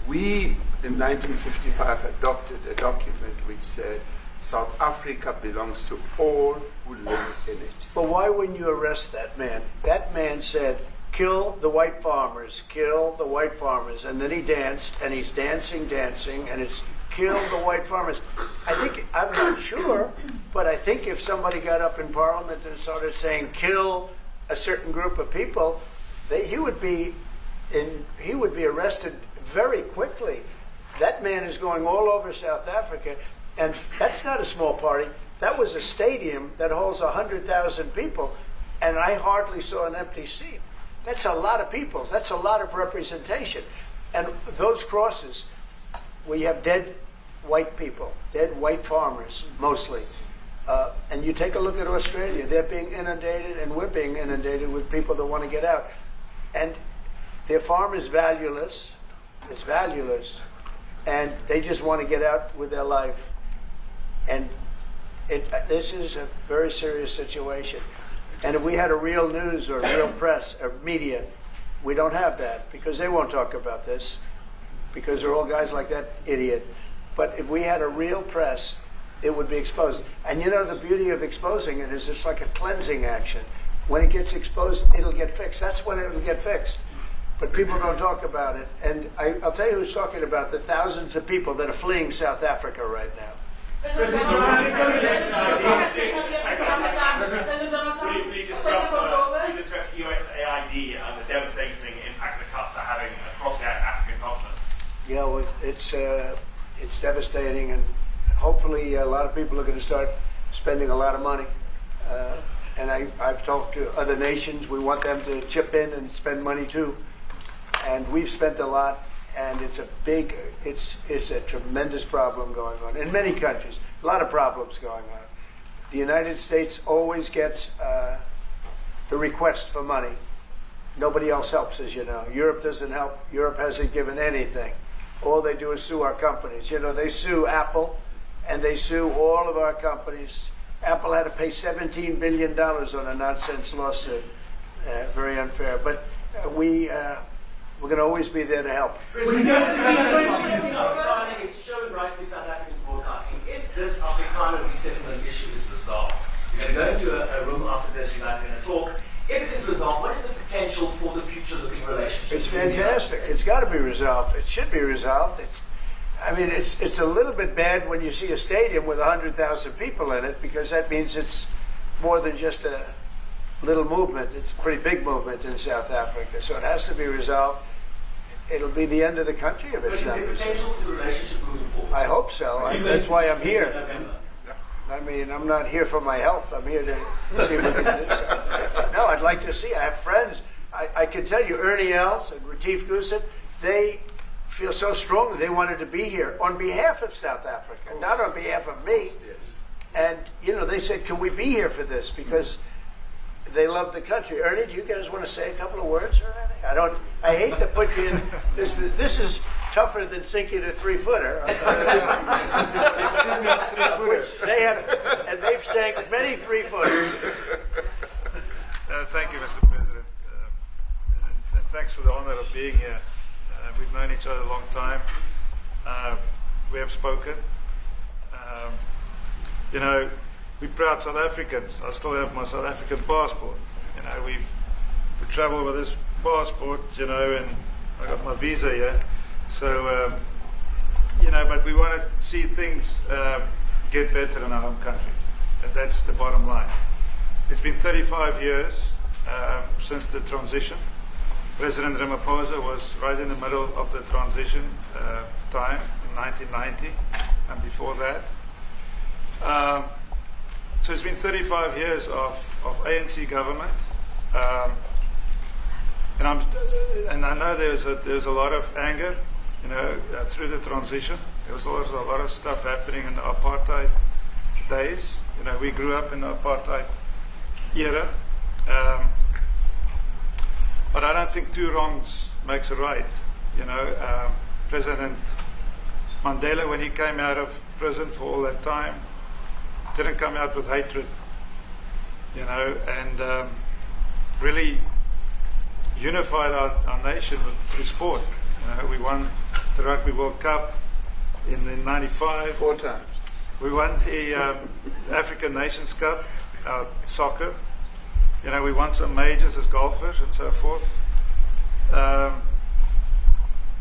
We, in 1955, adopted a document which said South Africa belongs to all who live in it. But why wouldn't you arrest that man? That man said, kill the white farmers, kill the white farmers. And then he danced, and he's dancing, and it's kill the white farmers. I think, I'm not sure, but I think if somebody got up in Parliament and started saying kill a certain group of people, he would be arrested very quickly. That man is going all over South Africa, and that's not a small party. That was a stadium that holds 100,000 people, and I hardly saw an empty seat. That's a lot of people. That's a lot of representation. And those crosses, we have dead white people, dead white farmers, mostly. And you take a look at Australia, they're being inundated, and we're being inundated with people that want to get out. And their farm is valueless. It's valueless. And they just want to get out with their life. And this is a very serious situation. And if we had a real news or real press or media, we don't have that, because they won't talk about this, because they're all guys like that idiot. But if we had a real press, it would be exposed. And you know, the beauty of exposing it is it's like a cleansing action. When it gets exposed, it'll get fixed. That's when it'll get fixed. But people don't talk about it. And I'll tell you who's talking about the thousands of people that are fleeing South Africa right now. We discussed USAID and the devastating impact the cuts are having across the African continent. Yeah, well, it's devastating, and hopefully a lot of people are going to start spending a lot of money. And I've talked to other nations. We want them to chip in and spend money too. And we've spent a lot, and it's a tremendous problem going on in many countries. A lot of problems going on. The United States always gets the request for money. Nobody else helps, as you know. Europe doesn't help. Europe hasn't given anything. All they do is sue our companies. You know, they sue Apple, and they sue all of our companies. Apple had to pay $17 billion on a nonsense lawsuit. Very unfair. But we're going to always be there to help. It's showing rightly South African broadcasting. If this Afrikaner resettlement issue is resolved, we're going to go into a room after this. You guys are going to talk. If it is resolved, what is the potential for the future-looking relationship fantastic. It's got to be resolved. It should be resolved. It's a little bit bad when you see a stadium with 100,000 people in it, because that means it's more than just a little movement. It's a pretty big movement in South Africa. So it has to be resolved. It'll be the end of the country if it's not resolved. But is there potential for the relationship moving forward? I hope so. That's why I'm here. I mean, I'm not here for my health. I'm here to see what we can do. No, I'd like to see. I have friends. I can tell you, Ernie Els and Retief Goosen, they feel so strongly they wanted to be here on behalf of South Africa, not on behalf of me. And, they said, can we be here for this? Because they love the country. Ernie, do you guys want to say a couple of words or anything? I hate to put you in this. This is tougher than sinking a 3-footer. Which they have, and they've sank many 3-footers. Thank you, Mr. President. And thanks for the honor of being here. We've known each other a long time. We have spoken. We're proud South Africans. I still have my South African passport. We travel with this passport, and I got my visa here. So, but we want to see things get better in our home country. And that's the bottom line. It's been 35 years since the transition. President Ramaphosa was right in the middle of the transition time in 1990 and before that. So it's been 35 years of ANC government, and I know there's a lot of anger, through the transition. There was also a lot of stuff happening in the apartheid days. We grew up in the apartheid era, but I don't think two wrongs makes a right. President Mandela, when he came out of prison for all that time, didn't come out with hatred, and really unified our nation through sport. We won the Rugby World Cup in '95. 4 times. We won the African Nations Cup, soccer. We won some majors as golfers and so forth.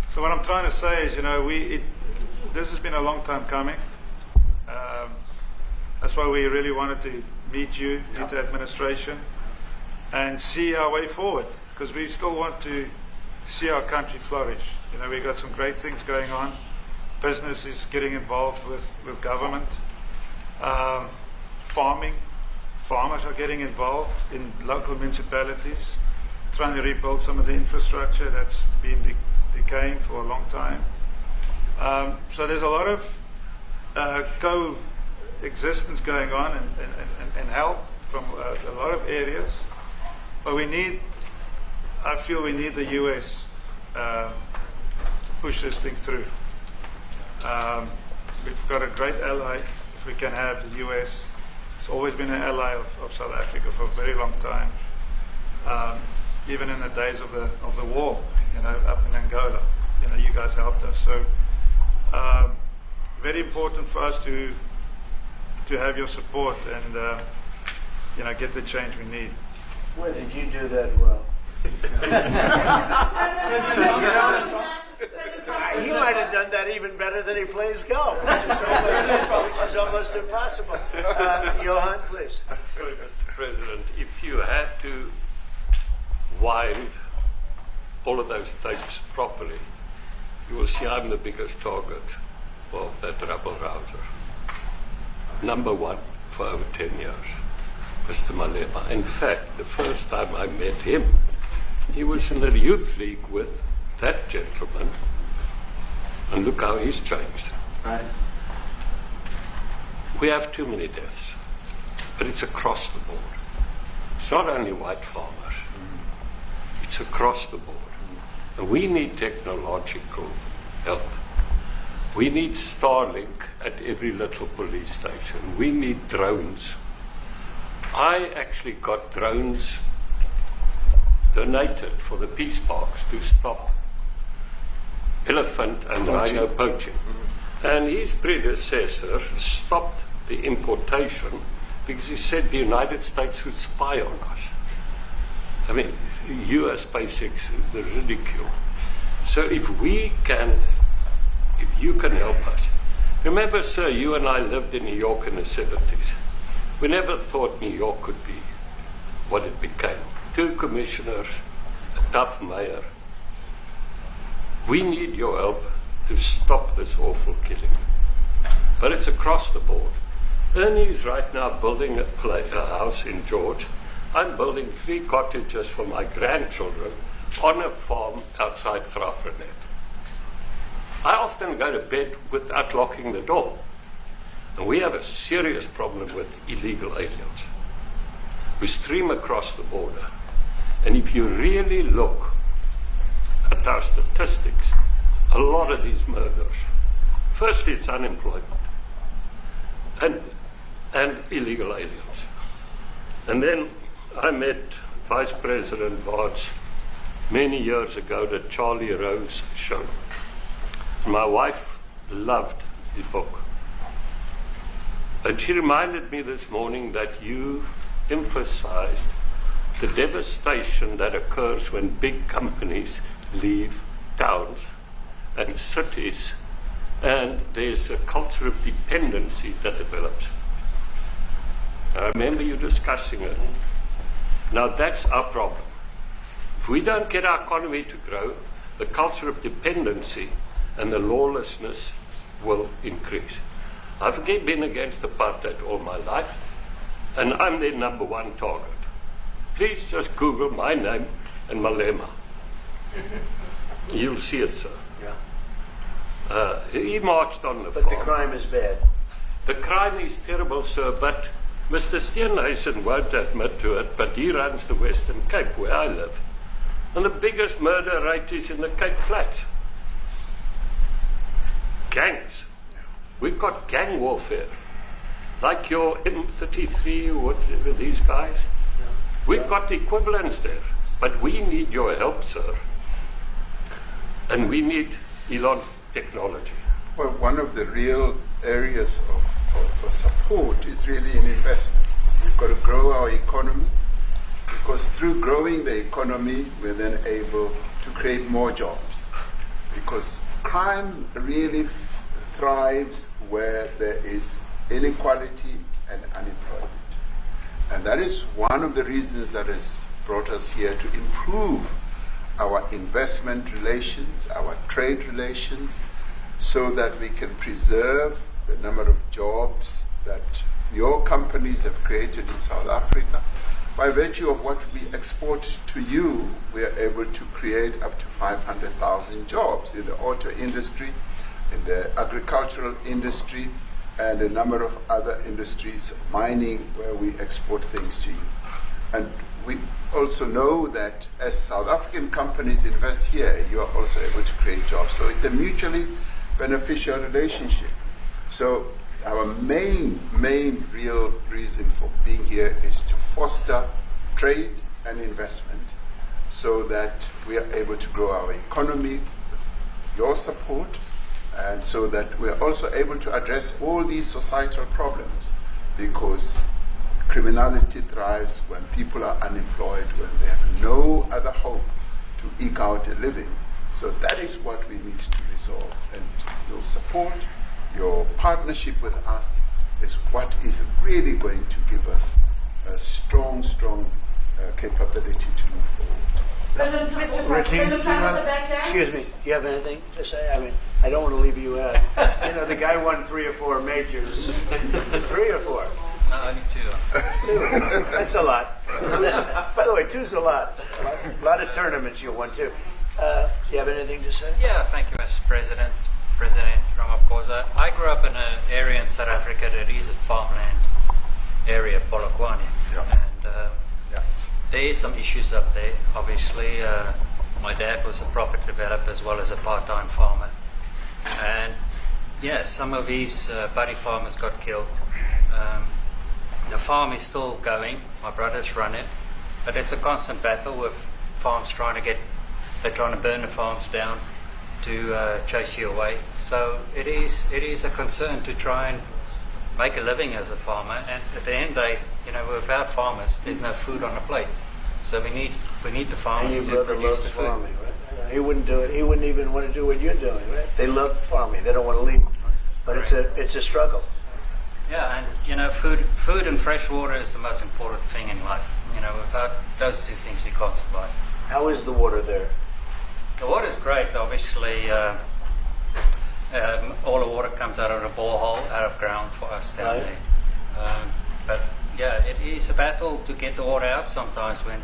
So what I'm trying to say is, this has been a long time coming. That's why we really wanted to meet you, meet the administration, and see our way forward, because we still want to see our country flourish. We've got some great things going on. Business is getting involved with government. Farmers are getting involved in local municipalities, trying to rebuild some of the infrastructure that's been decaying for a long time. So there's a lot of coexistence going on and help from a lot of areas. But I feel we need the US to push this thing through. We've got a great ally if we can have the US. It's always been an ally of South Africa for a very long time. Even in the days of the war, up in Angola, you guys helped us. So very important for us to have your support and get the change we need. Where did you do that well? He might have done that even better than he plays golf, which is almost impossible. Johan, please. Sorry, Mr. President, if you had to wind all of those tapes properly, you will see I'm the biggest target of that rabble-rouser. Number one for over 10 years, Mr. Malema. In fact, the first time I met him, he was in the youth league with that gentleman, and look how he's changed. Right. We have too many deaths, but it's across the board. It's not only white farmers, it's across the board. And we need technological help. We need Starlink at every little police station. We need drones. I actually got drones donated for the peace parks to stop elephant and rhino poaching. And his predecessor stopped the importation because he said the United States would spy on us. I mean, US SpaceX the ridicule. So if you can help us. Remember, sir, you and I lived in New York in the 70s. We never thought New York could be what it became. 2 commissioners, a tough mayor. We need your help to stop this awful killing. But it's across the board. Ernie is right now building a house in George. I'm building 3 cottages for my grandchildren on a farm outside Graaff-Reinet. I often go to bed without locking the door. And we have a serious problem with illegal aliens who stream across the border. And if you really look at our statistics, a lot of these murders, firstly it's unemployment and illegal aliens. And then I met Vice President Varts many years ago at Charlie Rose show. My wife loved the book. And she reminded me this morning that you emphasized the devastation that occurs when big companies leave towns and cities, and there's a culture of dependency that develops. I remember you discussing it. Now that's our problem. If we don't get our economy to grow, the culture of dependency and the lawlessness will increase. I've been against apartheid all my life, and I'm their #1 target. Please just Google my name and Malema. You'll see it, sir. Yeah. He marched on the But farm. the crime is bad. The crime is terrible, sir, but Mr. Steenhuisen won't admit to it, but he runs the Western Cape, where I live. And the biggest murder rate is in the Cape Flats. Gangs. We've got gang warfare. Like your M33 or whatever, these guys. We've got equivalents there. But we need your help, sir. And we need Elon technology. Well, one of the real areas of support is really in investments. We've got to grow our economy, because through growing the economy, we're then able to create more jobs. Because crime really thrives where there is inequality and unemployment. And that is one of the reasons that has brought us here, to improve our investment relations, our trade relations, so that we can preserve the number of jobs that your companies have created in South Africa. By virtue of what we export to you, we are able to create up to 500,000 jobs in the auto industry, in the agricultural industry, and a number of other industries, mining, where we export things to you. And we also know that as South African companies invest here, you are also able to create jobs. So it's a mutually beneficial relationship. So our main real reason for being here is to foster trade and investment, so that we are able to grow our economy with your support, and so that we are also able to address all these societal problems, because criminality thrives when people are unemployed, when they have no other hope to eke out a living. So that is what we need to resolve. And your support, your partnership with us is what is really going to give us a strong capability to move forward. Excuse me, do you have anything to say? I mean, I don't want to leave you out. You know, the guy won 3 or 4 majors. 3 or 4? No, only 2. 2. That's a lot. By the way, 2's a lot. A lot of tournaments you won too. Do you have anything to say? Yeah, thank you, Mr. President. President Ramaphosa. I grew up in an area in South Africa that is a farmland area, Polokwane. Yeah. And there is some issues up there. Obviously, my dad was a property developer as well as a part-time farmer. And yeah, some of these buddy farmers got killed. The farm is still going. My brothers run it. But it's a constant battle with farms they're trying to burn the farms down to chase you away. So it is a concern to try and make a living as a farmer. And at the end of the day, without farmers, there's no food on the plate. So we need the farmers And to your brother produce loves the food. farming, right? He wouldn't do it. He wouldn't even want to do what you're doing, right? They love farming. They don't want to leave. But it's a struggle. Yeah, and you know, food and fresh water is the most important thing in life. You know, without those two things, we can't survive. How is the water there? The water is great. Obviously, all the water comes out of the borehole, out of ground for us down there. But yeah, it is a battle to get the water out sometimes when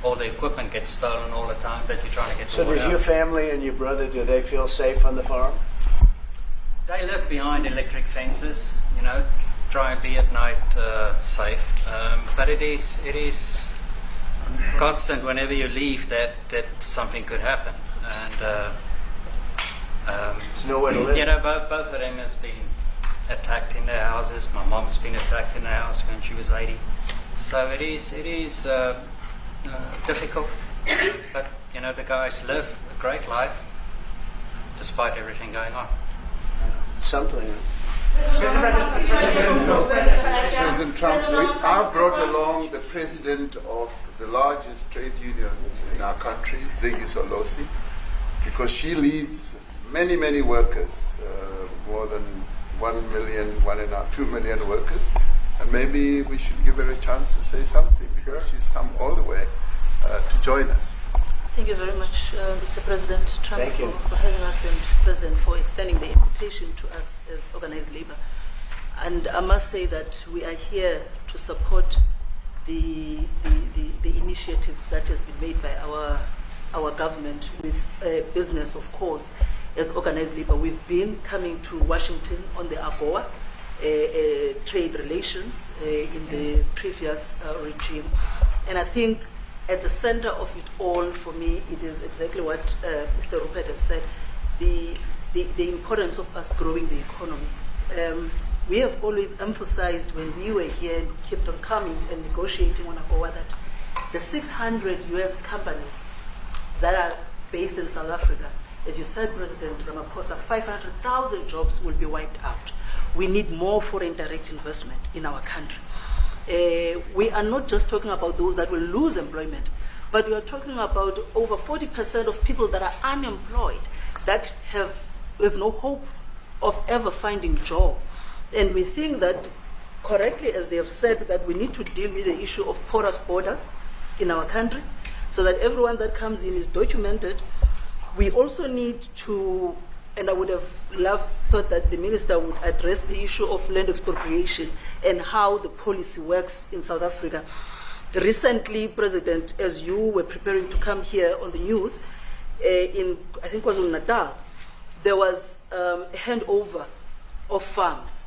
all the equipment gets stolen all the time that you're trying to get the So water does out. your family and your brother, do they feel safe on the farm? They live behind electric fences, you know, try and be at night safe. But it is constant whenever you leave that something could happen. And there's nowhere to live. you know, both of them has been attacked in their houses. My mom's been attacked in her house when she was 80. So it is difficult. But you know, the guys live a great life despite everything going on. Something. President Trump, I brought along the president of the largest trade union in our country, Ziggy Solosi, because she leads many, many workers, more than 1 million, 2 million workers. And maybe we should give her a chance to say something, because she's come all the way to join us. Thank you very much, Mr. President Trump, Thank you. for having us, and President for extending the invitation to us as organized labor. And I must say that we are here to support the initiative that has been made by our government with business, of course, as organized labor. We've been coming to Washington on the AGOA trade relations in the previous regime, and I think at the center of it all, for me, it is exactly what Mr. Rupert has said, the importance of us growing the economy. We have always emphasized when we were here and kept on coming and negotiating on AGOA that the 600 US companies that are based in South Africa, as you said, President Ramaphosa, 500,000 jobs will be wiped out. We need more foreign direct investment in our country. We are not just talking about those that will lose employment, but we are talking about over 40% of people that are unemployed, that have no hope of ever finding a job. And we think that, correctly, as they have said, that we need to deal with the issue of porous borders in our country, so that everyone that comes in is documented. We also need to, and I would have thought that the minister would address the issue of land expropriation and how the policy works in South Africa. Recently, President, as you were preparing to come here on the news, in, I think it was in Natal, there was a handover of farms,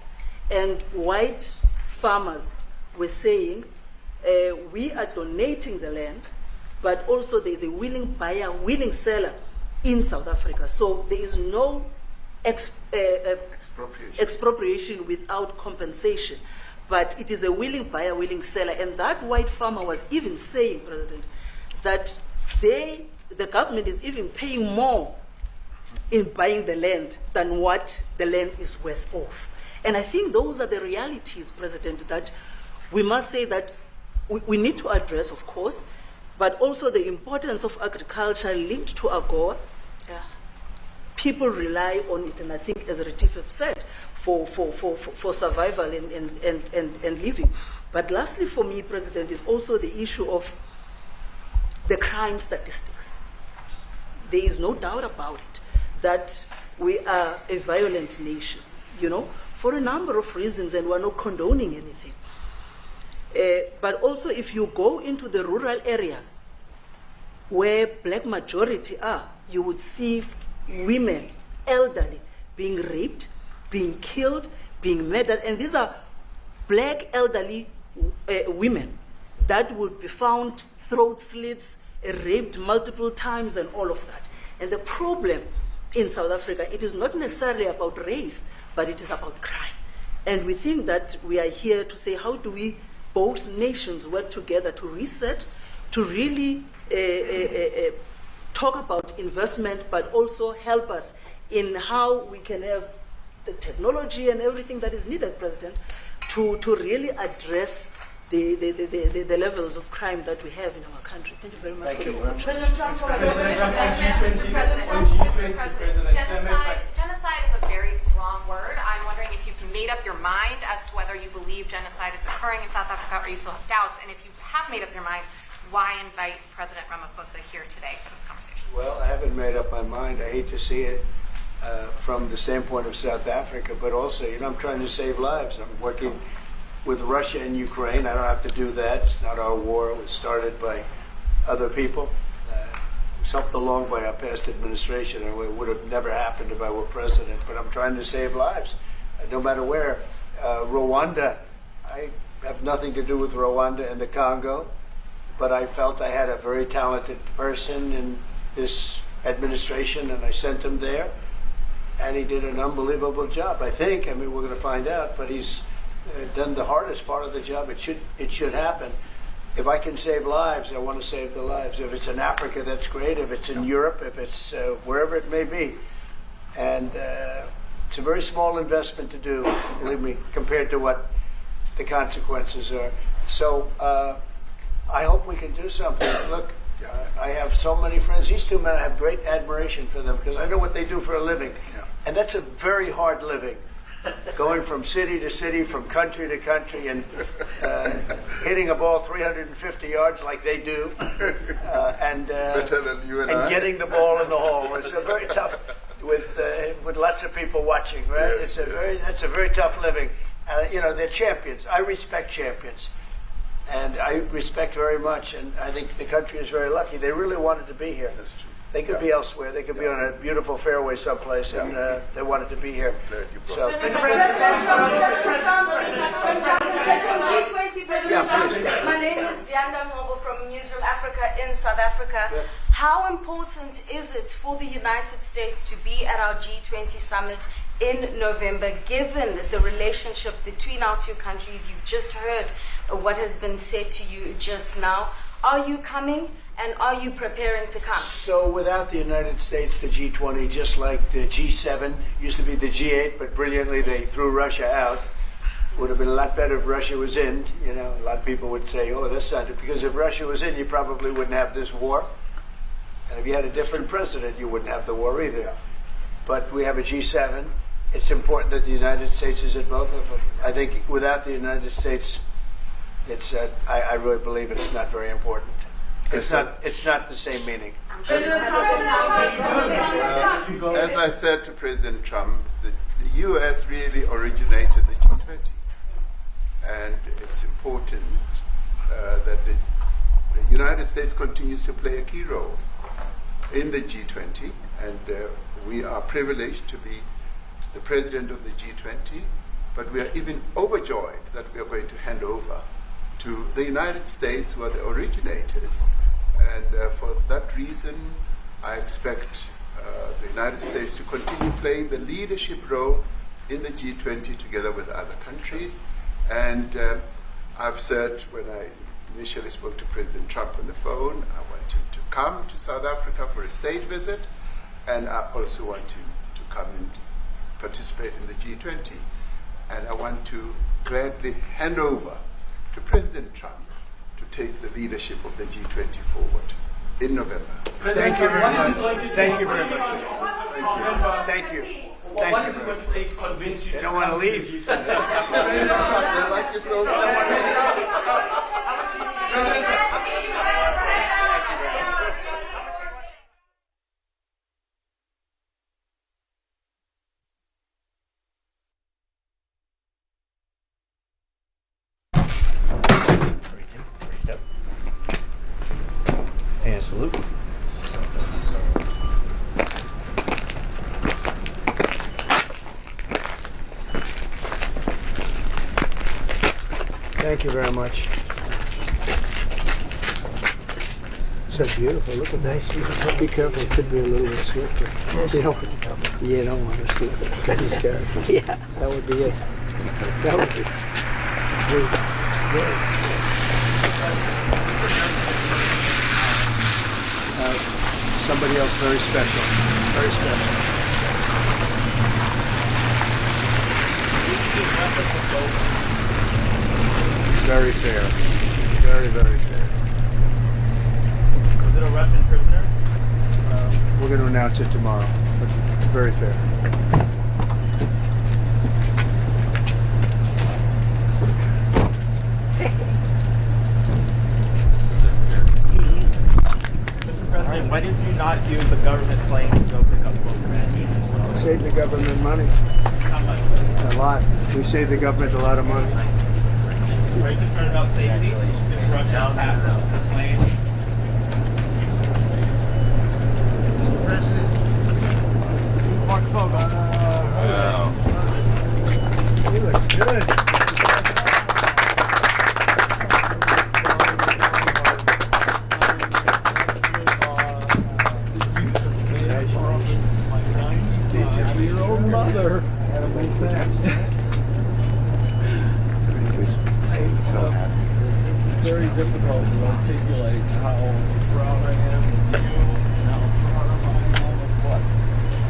and white farmers were saying, we are donating the land, but also there is a willing buyer, willing seller in South Africa. So there is no expropriation without compensation, but it is a willing buyer, willing seller. And that white farmer was even saying, President, that the government is even paying more in buying the land than what the land is worth of. And I think those are the realities, President, that we must say that we need to address, of course, but also the importance of agriculture linked to AGOA. People rely on it, and I think, as Retief have said, for survival and living. But lastly, for me, President, is also the issue of the crime statistics. There is no doubt about it that we are a violent nation, you know, for a number of reasons, and we're not condoning anything. But also, if you go into the rural areas where black majority are, you would see women, elderly, being raped, being killed, being murdered. And these are black elderly women that would be found throat slits, raped multiple times, and all of that. And the problem in South Africa, it is not necessarily about race, but it is about crime. And we think that we are here to say, how do we, both nations, work together to reset, to really talk about investment, but also help us in how we can have the technology and everything that is needed, President, to really address the levels of crime that we have in our country. Thank you very much. Thank you very much. Genocide is a very strong word. I'm wondering if you've made up your mind as to whether you believe genocide is occurring in South Africa, or you still have doubts. And if you have made up your mind, why invite President Ramaphosa here today for this conversation? Well, I haven't made up my mind. I hate to see it from the standpoint of South Africa, but also, I'm trying to save lives. I'm working with Russia and Ukraine. I don't have to do that. It's not our war. It was started by other people. It was helped along by our past administration, and it would have never happened if I were president. But I'm trying to save lives, no matter where. Rwanda, I have nothing to do with Rwanda and the Congo, but I felt I had a very talented person in this administration, and I sent him there, and he did an unbelievable job, I think. I mean, we're going to find out, but he's done the hardest part of the job. It should happen. If I can save lives, I want to save the lives. If it's in Africa, that's great. If it's in Europe, if it's wherever it may be. And it's a very small investment to do, believe me, compared to what the consequences are. So I hope we can do something. Look, I have so many friends. These two men, I have great admiration for them because I know what they do for a living. And that's a very hard living. Going from city to city, from country to country, and hitting a ball 350 yards like they do, and better than you and I. Getting the ball in the hole. It's a very tough, with lots of people watching, right? Yes, That's a very tough living. They're champions. I respect champions, and I respect very much. And I think the country is very lucky. They really wanted to be here. That's true. They could be elsewhere. They could be on a beautiful fairway someplace, and they wanted to be here. So, my name is Yanda Mhobo from Newsroom Africa in South Africa. How important is it for the United States to be at our G20 summit in November, given the relationship between our two countries? You've just heard what has been said to you just now. Are you coming? And are you preparing to come? So without the United States, the G20, just like the G7, used to be the G8, but brilliantly they threw Russia out. Would have been a lot better if Russia was in. A lot of people would say, oh, that's not it. Because if Russia was in, you probably wouldn't have this war. And if you had a different president, you wouldn't have the war either. But we have a G7. It's important that the United States is in both of them. I think without the United States, I really believe it's not very important. It's not the same meaning. As I said to President Trump, the U.S. really originated the G20. And it's important that the United States continues to play a key role in the G20. And we are privileged to be the president of the G20. But we are even overjoyed that we are going to hand over to the United States, who are the originators. And for that reason, I expect the United States to continue playing the leadership role in the G20 together with other countries. And I've said when I initially spoke to President Trump on the phone, I want him to come to South Africa for a state visit, and I also want him to come and participate in the G20. And I want to gladly hand over to President Trump to take the leadership of the G20 forward in November. Thank you very much. Thank you very much. Thank you. What is it going to take to convince you They don't want to leave. They like you so much. And salute. Thank you very much. So beautiful. Look at that. Be careful. It could be a little bit slippery. You don't want to slip. Be scared. Yeah. That would be it. That would be very somebody else very special. Very special. very fair. Very, very fair. Is it a Russian prisoner? We're going to announce it tomorrow, but very fair. Mr. President, why did you not use the government plane to go pick up both men? Save the government money. How much? A lot. We save the government a lot of money. Are you concerned about safety? Did Russia pass the plane? Mr. President, Mark Fogel. He looks good. Your own mother. It's very difficult to articulate how proud I am of you and how proud I am of what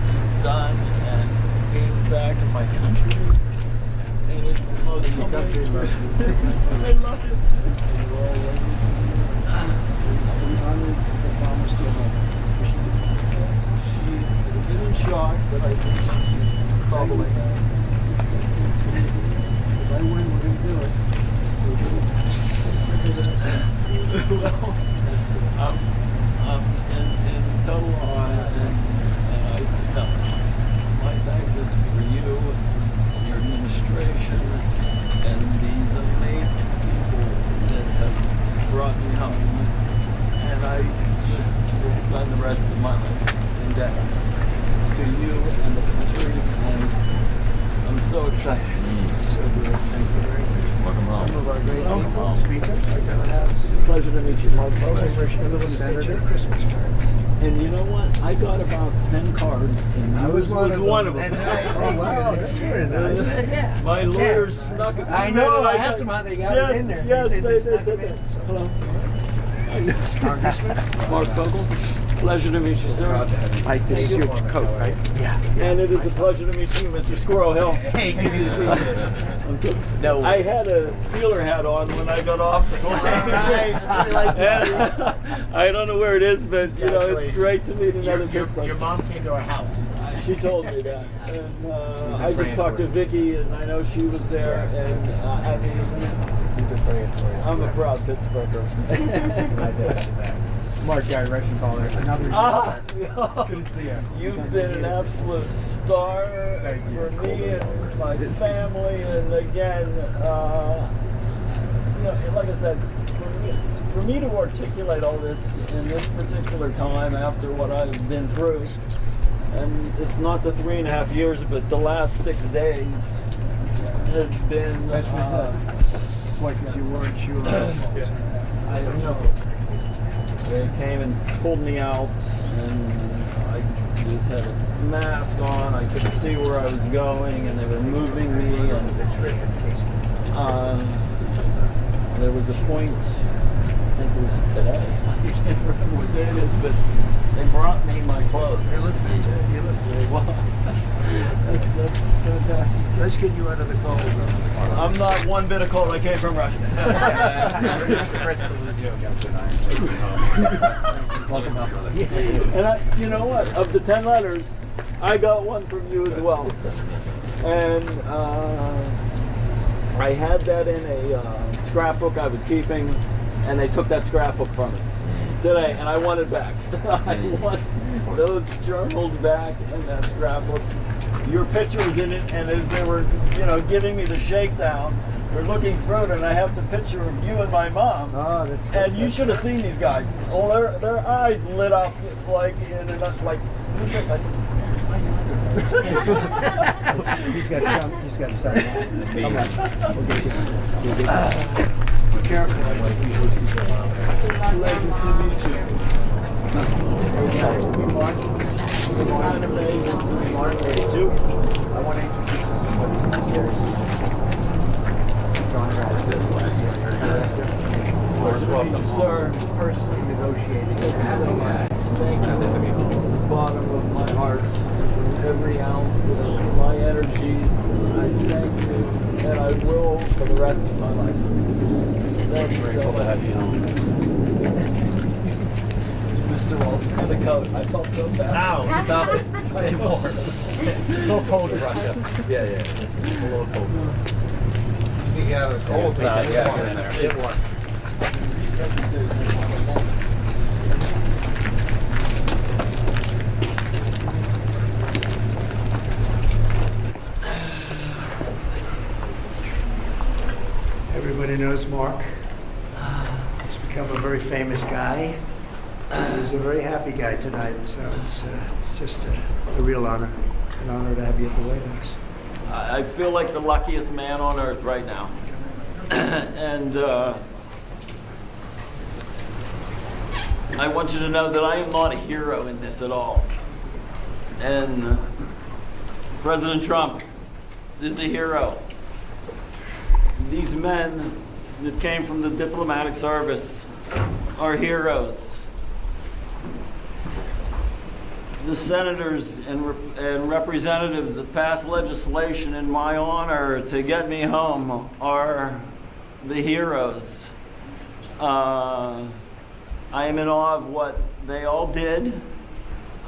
you've done and being back in my country. And it's the most amazing. I love it She's been in shock, but I think she's bubbling. If I win, we're going to do it. Well, in total honor, and my thanks is for you and your administration and these amazing people that have brought me home. And I just will spend the rest of my life in debt to you and the country, and I'm so excited. So good. Thank you very much. Welcome home. Some of our great people, speakers. Pleasure to meet you, Mark Fogel. Senator. Christmas cards. And you know what? I got about 10 cards, and I was one of them. That's right. Oh, wow. That's very nice. My lawyers snuck a few. I know. I asked them how they got it in there. Yes, they said said that. Hello. Congressman. Mark Fogel. Pleasure to meet you, sir. Mike, this is your coat, right? Yeah. And it is a pleasure to meet you, Mr. Squirrel Hill. Hey, good to see you. No. I had a Steeler hat on when I got off the plane. I don't know where it is, but you know, it's great to meet another Pittsburgh. Your mom came to our house. She told me that. And I just talked to Vicky, and I know she was there. And I mean, I'm a proud Pittsburgher. Mark Gary Russian caller. Another good to see you. You've been an absolute star for me and my family, and again, you know, like I said, for me to articulate all this in this particular time after what I've been through, and it's not the 3.5 years, but the last 6 days has been. What? Because you weren't sure. I know. They came and pulled me out, and I just had a mask on. I couldn't see where I was going, and they were moving me. And there was a point, I think it was today. I can't remember what day it is, but they brought me my clothes. You look really well. That's fantastic. Let's get you out of the cold. I'm not one bit of cold. I came from Russia. Welcome up. And you know what? Of the 10 letters, I got one from you as well. And I had that in a scrapbook I was keeping, and they took that scrapbook from me today, and I want it back. I want those journals back and that scrapbook. Your picture was in it, and as they were, you know, giving me the shakedown, we're looking through it, and I have the picture of you and my mom. Oh, that's good. And you should have seen these guys. Oh, their eyes lit up like in a like. Who's this? I said, that's my mother. He's got some. Come on. We'll get you. Be careful. Pleasure to meet you. I want to introduce you to somebody here. John Radford. Pleasure to meet you, sir. Personally negotiating. Thank you from the bottom of my heart, from every ounce of my energies. I thank you, and I will for the rest of my life. Thank you so much. To have you home. Mr. Walton, for the coat. I felt so bad. Ow, stop it. Say more. It's all cold in Russia. Yeah, yeah. It's a little cold. Yeah, it's cold side. Yeah, get in there. Get warm. Everybody knows Mark. He's become a very famous guy. He's a very happy guy tonight, so it's just a real honor. An honor to have you at the White House. I feel like the luckiest man on earth right now. And I want you to know that I am not a hero in this at all. And President Trump is a hero. These men that came from the diplomatic service are heroes. The senators and representatives that passed legislation in my honor to get me home are the heroes. I am in awe of what they all did.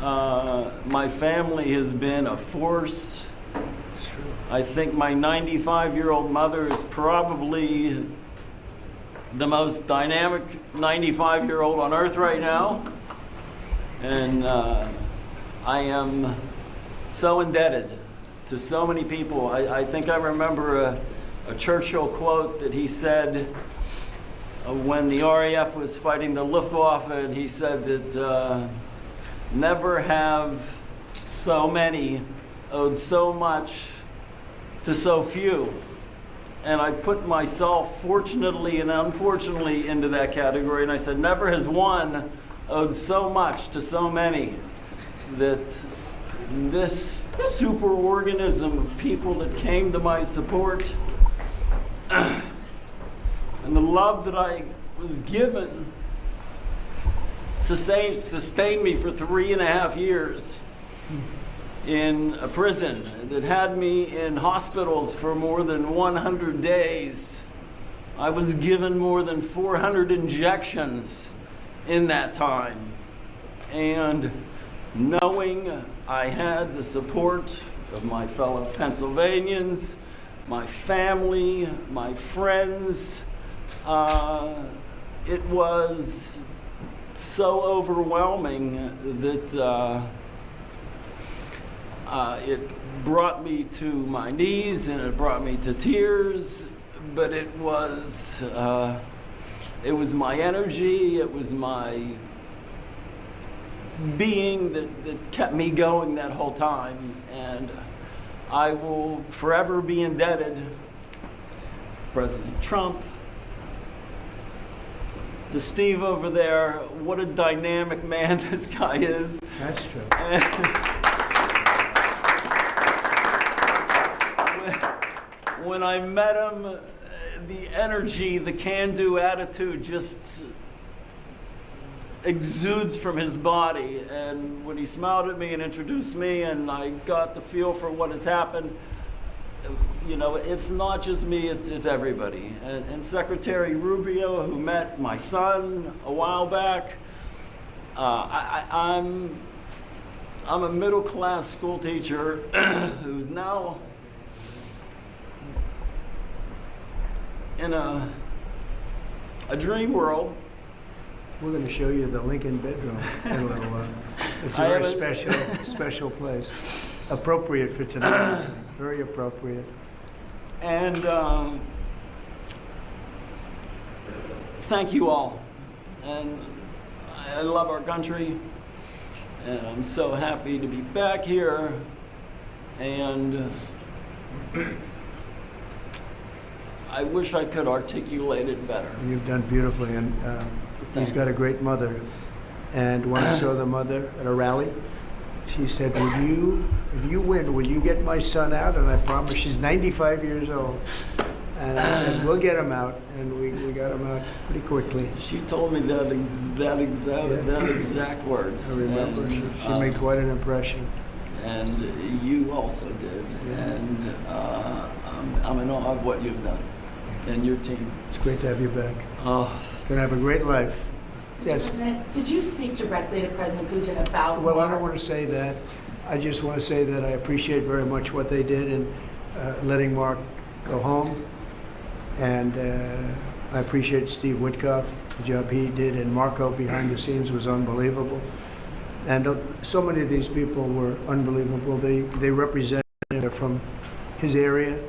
My family has been a force. I think my 95-year-old mother is probably the most dynamic 95-year-old on earth right now. And I am so indebted to so many people. I think I remember a Churchill quote that he said when the RAF was fighting the Luftwaffe, and he said that never have so many owed so much to so few. And I put myself, fortunately and unfortunately, into that category, and I said, never has one owed so much to so many, that this superorganism of people that came to my support and the love that I was given sustained me for 3.5 years in a prison, that had me in hospitals for more than 100 days. I was given more than 400 injections in that time. And knowing I had the support of my fellow Pennsylvanians, my family, my friends, it was so overwhelming that it brought me to my knees and it brought me to tears, but it was my energy, it was my being that kept me going that whole time. And I will forever be indebted to President Trump, to Steve over there. What a dynamic man this guy is. That's true. When I met him, the energy, the can-do attitude just exudes from his body. And when he smiled at me and introduced me, and I got the feel for what has happened, you know, it's not just me, it's everybody. And Secretary Rubio, who met my son a while back, I'm a middle-class school teacher who's now in a dream world. We're going to show you the Lincoln bedroom. It's a very special place. Appropriate for tonight. Very appropriate. And thank you all. And I love our country. And I'm so happy to be back here. And I wish I could articulate it better. You've done beautifully, and he's got a great mother. And when I saw the mother at a rally, she said, if you win, will you get my son out? And I promised. She's 95 years old. And I said, we'll get him out. And we got him out pretty quickly. She told me that exact words. I remember. And, she made quite an impression. And you also did. Yeah. And I'm in awe of what you've done and your team. It's great to have you back. Oh, Gonna have a great life. Mr. Yes. President, did you speak directly to President Putin about? Well, I don't want to say that. I just want to say that I appreciate very much what they did in letting Mark go home. And I appreciate Steve Witkoff. The job he did, and Marco behind the scenes was unbelievable. And so many of these people were unbelievable. They represented from his area.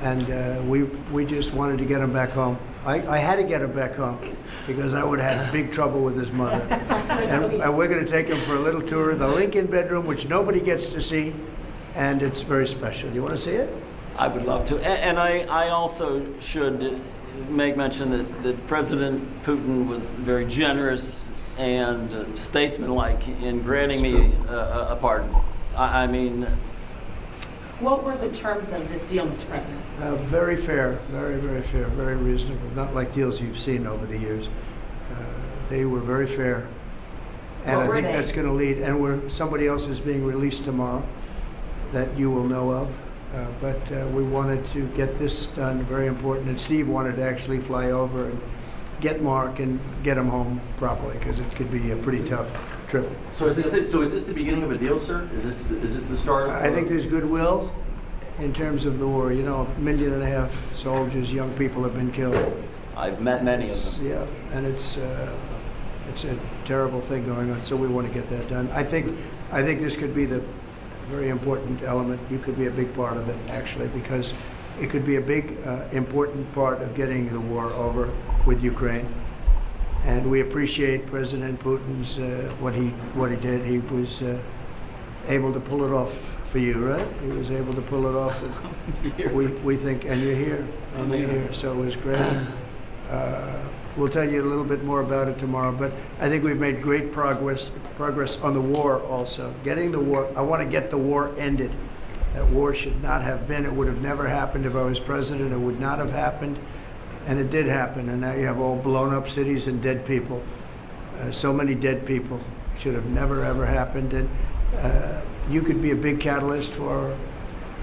And we just wanted to get him back home. I had to get him back home because I would have had big trouble with his mother. And we're going to take him for a little tour of the Lincoln bedroom, which nobody gets to see, and it's very special. Do you want to see it? I would love to. And I also should make mention that President Putin was very generous and statesmanlike in granting me a pardon. I mean, What were the terms of this deal, Mr. President? Very fair, very, very fair, very reasonable. Not like deals you've seen over the years. They were very fair. And I think that's going to lead, and somebody else is being released tomorrow that you will know of. But we wanted to get this done, very important. And Steve wanted to actually fly over and get Mark and get him home properly, because it could be a pretty tough trip. So is this the beginning of a deal, sir? Is this the start? I think there's goodwill in terms of the war. You know, 1.5 million soldiers, young people have been killed. I've met many of them. Yeah, and it's a terrible thing going on. So we want to get that done. I think this could be the very important element. You could be a big part of it, actually, because it could be a big, important part of getting the war over with Ukraine. And we appreciate President Putin's what he did. He was able to pull it off for you, right? He was able to pull it off. We think, and you're here, and you're here, so it was great. We'll tell you a little bit more about it tomorrow, but I think we've made great progress on the war also. Getting the war, I want to get the war ended. That war should not have been. It would have never happened if I was president. It would not have happened. And it did happen, and now you have all blown up cities and dead people. So many dead people. Should have never, ever happened. And you could be a big catalyst for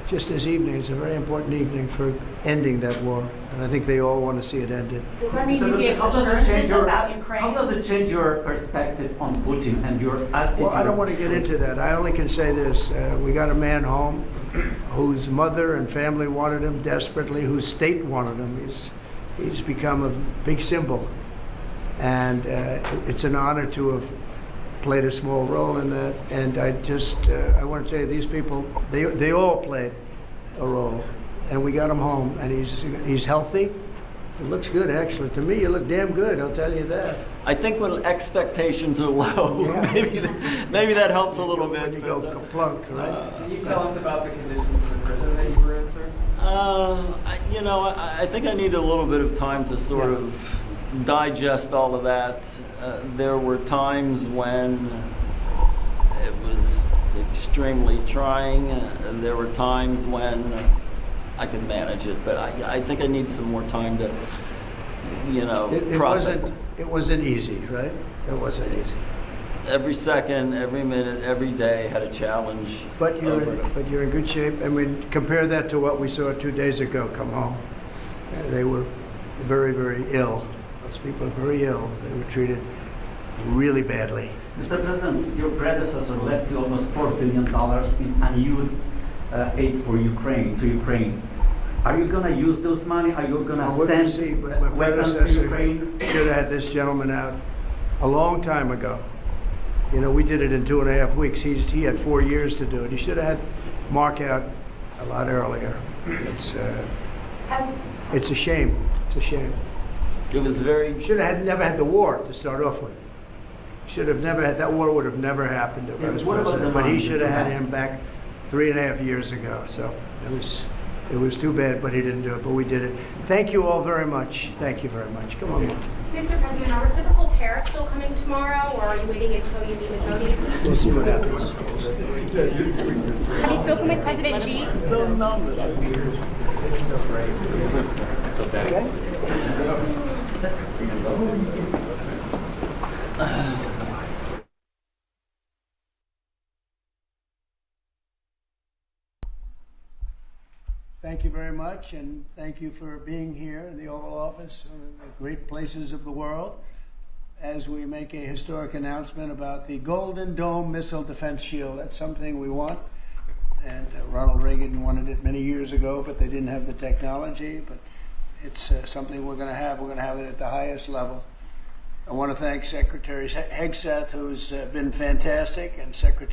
just this evening. It's a very important evening for ending that war. And I think they all want to see it ended. Does that mean you gave assurances about Ukraine? How does it change your perspective on Putin and your attitude? Well, I don't want to get into that. I only can say this. We got a man home whose mother and family wanted him desperately, whose state wanted him. He's become a big symbol. And it's an honor to have played a small role in that. And I want to tell you, these people, they all played a role. And we got him home, and he's healthy. It looks good, actually. To me, you look damn good, I'll tell you that. I think when expectations are low, Yeah. maybe that helps a little bit. When you go kaplunk, right? Can you tell us about the conditions in the prison that you were in, sir? I think I need a little bit of time to sort of digest all of that. There were times when it was extremely trying. There were times when I could manage it, but I think I need some more time to, process it. It wasn't easy, right? It wasn't easy. Every second, every minute, every day had a challenge. But you're in good shape. I mean, compare that to what we saw 2 days ago come home. They were very, very ill. Those people are very ill. They were treated really badly. Mr. President, your predecessor left you almost $4 billion in unused aid for Ukraine. Are you going to use those money? Are you going to send weapons to Ukraine? Should have had this gentleman out a long time ago. You know, we did it in 2.5 weeks. He had 4 years to do it. He should have had Mark out a lot earlier. It's a shame. It's a shame. It was very. Should have never had the war to start off with. Should have never had that war. Would have never happened if I was president. But he should have had him back 3.5 years ago. So it was too bad, but he didn't do it. But we did it. Thank you all very much. Thank you very much. Come on. Mr. President, are reciprocal tariffs still coming tomorrow, or are you waiting until you meet with Modi? We'll see what happens. Have you spoken with President Xi? thank you very much, and thank you for being here in the Oval Office, one of the great places of the world, as we make a historic announcement about the Golden Dome Missile Defense Shield. That's something we want, and Ronald Reagan wanted it many years ago, but they didn't have the technology, but it's something we're going to have. We're going to have it at the highest level. I want to thank Secretary Hegseth, who's been fantastic, and Secretary